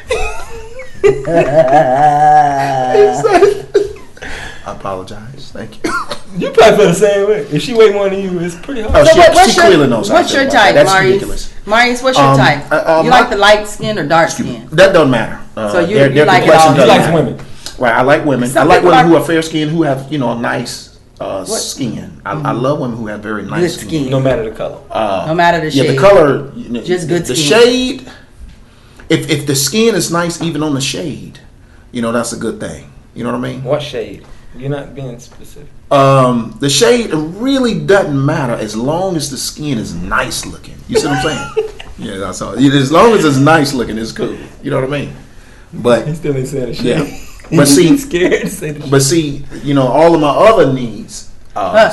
I apologize. Thank you. You probably feel the same way. If she weigh more than you, it's pretty hard. Oh, So she clearly knows how what's I feel your about that. type, That's Maurice? ridiculous. Maurice, what's your type? You like the light skin or dark skin? That doesn't matter. So you their like it complexion all. He doesn't likes matter. women. Right, I like women. Some I like people women are- who are fair skinned, who have nice skin. I love women who have very nice Good skin. No matter the color. No matter the shade. Yeah, the color. Just good The skin. shade. If the skin is nice, even on the shade, that's a good thing. You know what I mean? What shade? You're not being specific. The shade really doesn't matter as long as the skin is nice looking. You see what I'm saying? Yeah, that's all. As long as it's nice looking, it's cool. You know what I mean? But He still ain't saying the shade. yeah, but see, scared to say the shade. but see, all of my other needs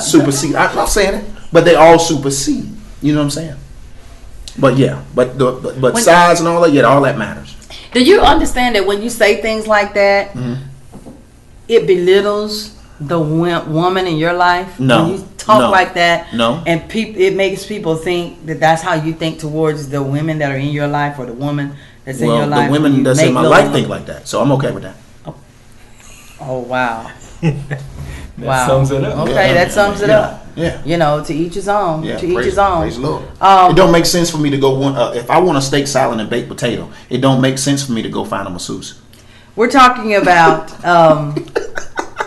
supersede. I'm not saying it, but they all supersede. You know what I'm saying? But yeah, but size and all that, all that matters. Do you understand that when you say things like that, it belittles the woman in your life? No. When you talk like that, No. and it makes people think that that's how you think towards the women that are in your life or the woman that's in your life. The women You that's in make my love life them. think like that, so I'm okay with that. Oh wow. That sums it up. Okay, that sums it up. Yeah. To each his own. Yeah, to each praise, his own. praise the Lord. It don't make sense for me to go if I want a steak salad and baked potato. It don't make sense for me to go find a masseuse. We're talking about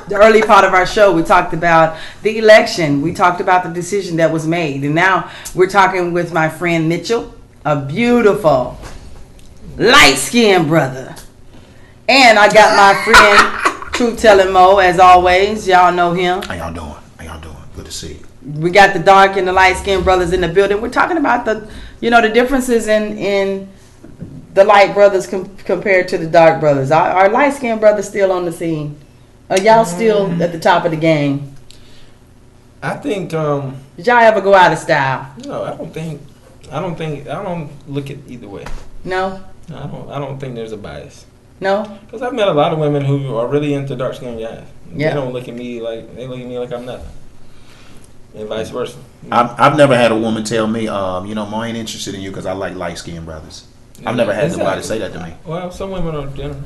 the early part of our show. We talked about the election. We talked about the decision that was made. And now we're talking with my friend Mitchell, a beautiful, light-skinned brother. And I got my friend, Truth Telling Mo, as always. Y'all know him. How y'all doing? Good to see you. We got the dark and the light-skinned brothers in the building. We're talking about the differences in the light brothers compared to the dark brothers. Are light-skinned brothers still on the scene? Are y'all still at the top of the game? I think. Did y'all ever go out of style? No, I don't look at either way. No? I don't think there's a bias. No? Because I've met a lot of women who are really into dark skinned guys. Yeah. They don't look at me like I'm nothing. And vice versa. I've never had a woman tell me, Mo, I ain't interested in you because I like light skinned brothers. I've never had Exactly. nobody say that to me. Well, some women are generous.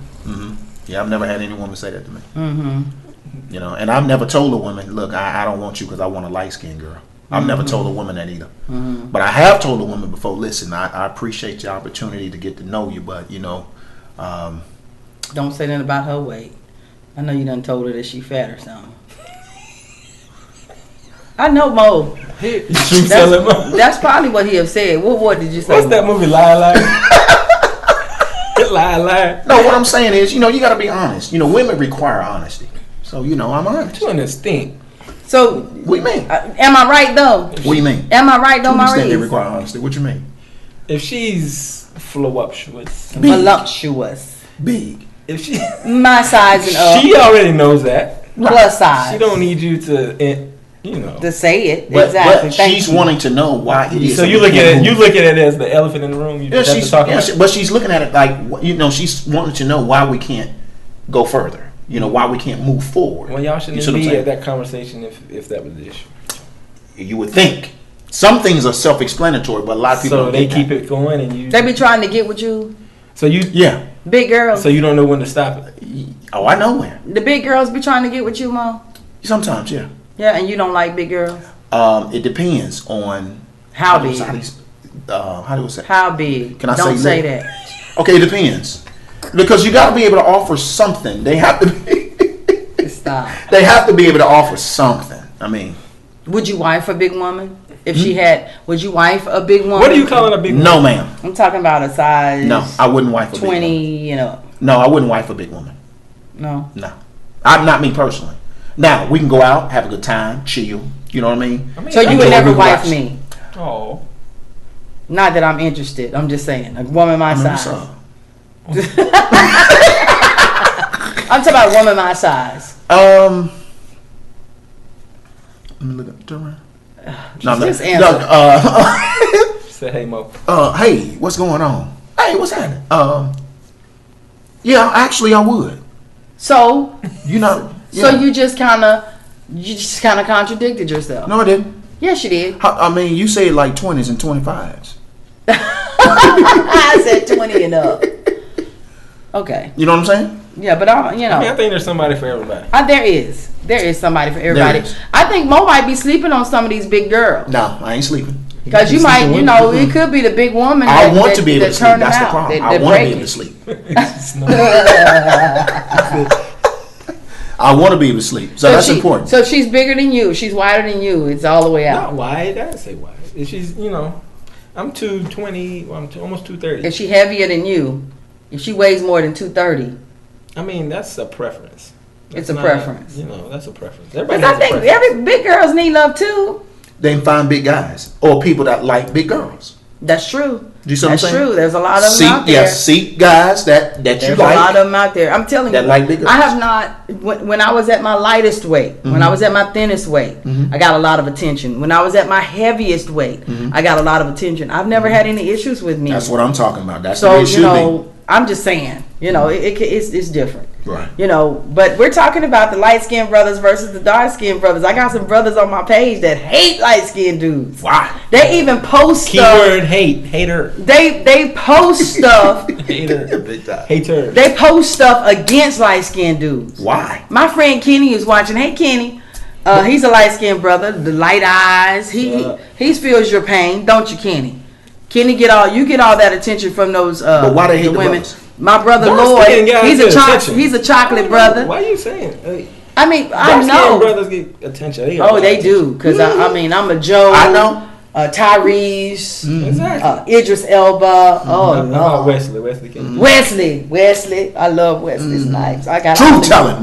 Yeah, I've never had any woman say that to me. Mm-hmm. And I've never told a woman, look, I don't want you because I want a light skinned girl. I've never told a woman that either. But I have told a woman before, listen, I appreciate your opportunity to get to know you, but Don't say nothing about her weight. I know you done told her that she fat or something. I know Mo. That's probably what he have said. What did you say? What's that movie? Lie, lie. Lie, lie. No, what I'm saying is, you got to be honest. Women require honesty. So, I'm honest. You understand? So, What do you mean? am I right though? What do you mean? Am I right though, To an extent they Maurice? require honesty. What you mean? If she's voluptuous, Voluptuous. Big. if she My size and up. she already knows that. Plus size. She don't need you to, to say it. But, exactly. but Thank she's you. wanting to know why it is. So that you we look at can't it. You move. look at it as the elephant in the room. You Yeah, just have to talk about it. but she's looking at it like, she's wanting to know why we can't go further. Why we can't move forward. Well, y'all You shouldn't see what I'm be saying? at that conversation if that was the issue. You would think. Some things are self-explanatory, but a lot of people So don't they get keep that. it going, and you. They be trying to get with you. So you big girls. So you don't know when to stop it. Oh, I know when. The big girls be trying to get with you, Mo. Sometimes, yeah. Yeah, and you don't like big girls. It depends on How big. How do you say? How big? Can I don't say little? that. Okay, it depends. Because you got to be able to offer something. They have to be. Stop. They have to be able to offer something. I mean, would you wife a big woman? If she had, would you wife a big woman? What are you calling a big woman? No, ma'am. I'm talking about a size. No, I wouldn't wife a big woman. 20, you know. No, I wouldn't wife a big woman. No. I'm not me personally. Now we can go out, have a good time, chill. You know what I mean? So you would never wife me? Oh. Not that I'm interested. I'm just saying a woman my size. I'm talking about a woman my size. Let me look up. Turn around. Just answer. Say hey, Mo. Hey, what's going on? Hey, what's happening? Yeah, actually, I would. So you know. Yeah. So you just kind of contradicted yourself. No, I didn't. Yes, you did. I mean, you say like 20s and 25s. I said 20 and up. Okay. You know what I'm saying? Yeah, but I think there's somebody for everybody. There is somebody for everybody. I think Mo might be sleeping on some of these big girls. No, I ain't sleeping. Because you might, it could be the big woman. I want to be able to sleep. That's the problem. I want to be able to sleep. I want to be able to sleep. So that's important. So she's bigger than you. She's wider than you. It's all the way out. Not wide. I say wide. If she's, I'm 220. Well, I'm almost 230. If she heavier than you, if she weighs more than 230. I mean, that's a preference. It's a preference. That's a preference. Because I think every big girls need love too. They can find big guys or people that like big girls. That's true. Do you see what I'm saying? That's true. There's a lot of them out there. Yeah, seek guys that There's you like. There's a lot of them out there. I'm telling you. That like big girls. I have not. When I was at my lightest weight, when I was at my thinnest weight, I got a lot of attention. When I was at my heaviest weight, I got a lot of attention. I've never had any issues with me. That's what I'm talking about. That's so the way it should be. I'm just saying. It's different. Right. But we're talking about the light-skinned brothers versus the dark-skinned brothers. I got some brothers on my page that hate light-skinned dudes. Why? They even post Keyword hater. They post stuff. Hater. They post stuff against light-skinned dudes. Why? My friend Kenny is watching. Hey, Kenny. He's a light-skinned brother. The light eyes. He feels your pain, don't you, Kenny? Kenny get all that attention from those but why they hate the women. brothers? My brother Lloyd, he's a chocolate brother. Why are you saying? I mean, I know brothers get attention. They do because I'm a Joe. I know. Tyrese, exactly. Idris Elba. How about Wesley King? Wesley. I love Wesley's knives. I got truth telling.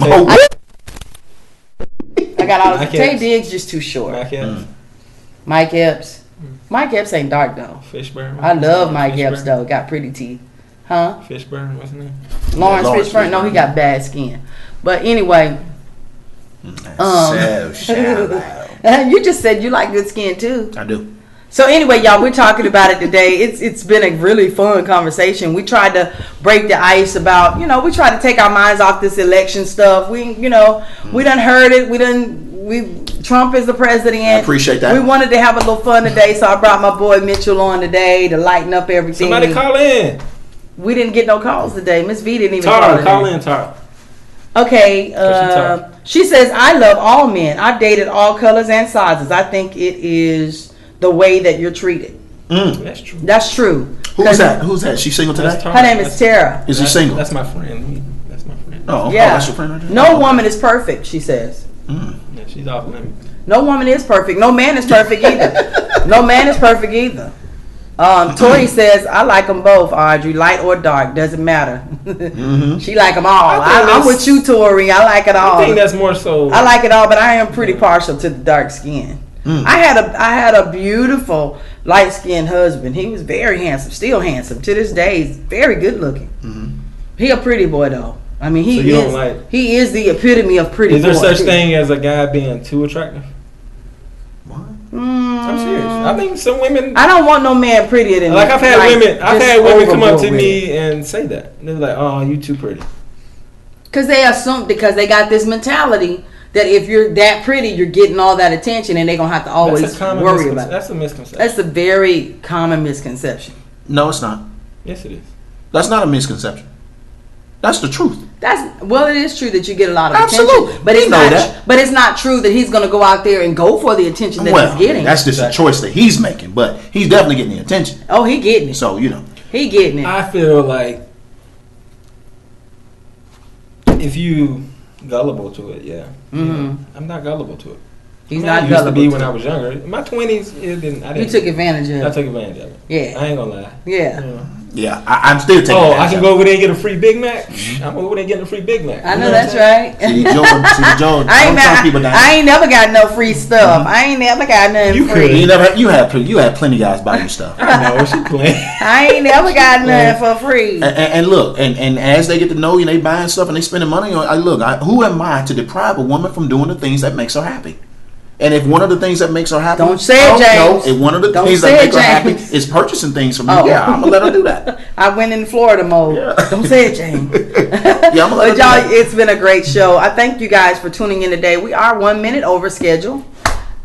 I got all the Tay Diggs just too short. Mike Epps. Mike Epps ain't dark though. Fishburne. I love Mike Epps though. Got pretty teeth. Huh? Fishburne, what's his name? Lawrence Fishburne. No, he got bad skin. But anyway. You just said you like good skin too. I do. So anyway, y'all, we're talking about it today. It's been a really fun conversation. We tried to break the ice about, we tried to take our minds off this election stuff. We done heard it. Trump is the president. I appreciate that. We wanted to have a little fun today, so I brought my boy Mitchell on today to lighten up everything. Somebody call in. We didn't get no calls today. Miss V didn't even call in, Tara. Okay, she says, I love all men. I've dated all colors and sizes. I think it is the way that you're treated. That's true. That's true. Who's that? She's single today? Her name is Tara. Is she single? That's my friend. Oh, yeah. That's your friend right there? No woman is perfect, she says. Yeah, she's off limits. No woman is perfect. No man is perfect either. Tori says, I like them both, Audrey. Light or dark, doesn't matter. She like them all. I'm with you, Tori. I like it all. I think that's more so. I like it all, but I am pretty partial to the dark skin. I had a beautiful light-skinned husband. He was very handsome, still handsome. To this day, he's very good looking. He a pretty boy, though. I mean, he is the epitome of pretty boy. Is there such thing as a guy being too attractive? I'm serious. I think some women. I don't want no man prettier than me. I've had women come up to me and say that. They're like, "Oh, you too pretty." Because they assume, because they got this mentality that if you're that pretty, you're getting all that attention, and they're gonna have to always worry about it. That's a misconception. That's a very common misconception. No, it's not. Yes, it is. That's not a misconception. That's the truth. It is true that you get a lot of Absolutely. attention, but it's not true that he's going to go out there and go for the attention that he's getting. That's just a choice that he's making, but he's definitely getting the attention. Oh, he getting it. So he getting it. I feel like if you gullible to it, yeah. I'm not gullible to it. He's not I used to be when I was younger. In my 20s, you took advantage of it. I took advantage of it. Yeah. I ain't gonna lie. Yeah. Yeah, I'm still taking advantage. I can go over there and get a free Big Mac? I'm over there getting a free Big Mac. I know that's right. See, Joe, I ain't never got no free stuff. I ain't never got nothing free. You had plenty guys buy you stuff. I know, she playing. I ain't never got nothing for free. And look, and as they get to know you, and they buying stuff and they spending money on. Who am I to deprive a woman from doing the things that makes her happy? And if one of the things that makes her happy, don't say it, James. If one of the things that makes her happy is purchasing things from me, I'm gonna let her do that. I went in Florida mode. Yeah. Don't say it, James. Yeah, I'm gonna let her do that. It's been a great show. I thank you guys for tuning in today. We are 1 minute over schedule.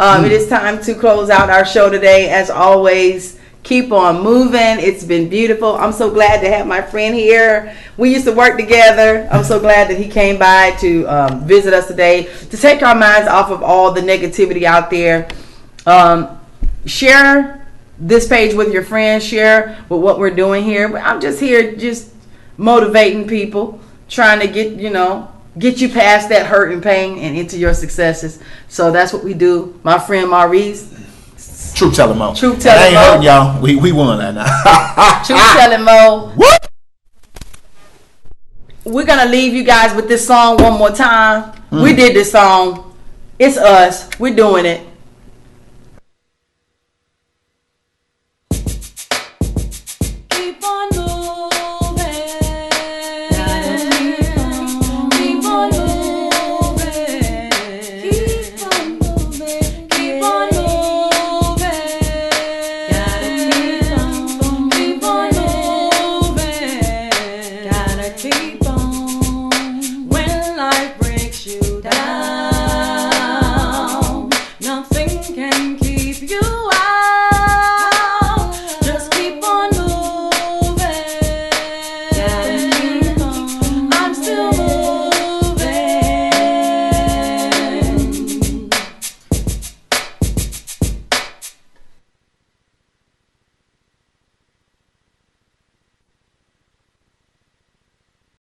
It is time to close out our show today. As always, keep on moving. It's been beautiful. I'm so glad to have my friend here. We used to work together. I'm so glad that he came by to visit us today, to take our minds off of all the negativity out there. Share this page with your friends. Share with what we're doing here. But I'm just here just motivating people, trying to get you past that hurt and pain and into your successes. So that's what we do. My friend Maurice. Truth telling Mo. Truth telling Mo. I ain't hurting y'all. We won that now. Truth telling Mo. What? We're going to leave you guys with this song one more time. We did this song. It's us. We're doing it.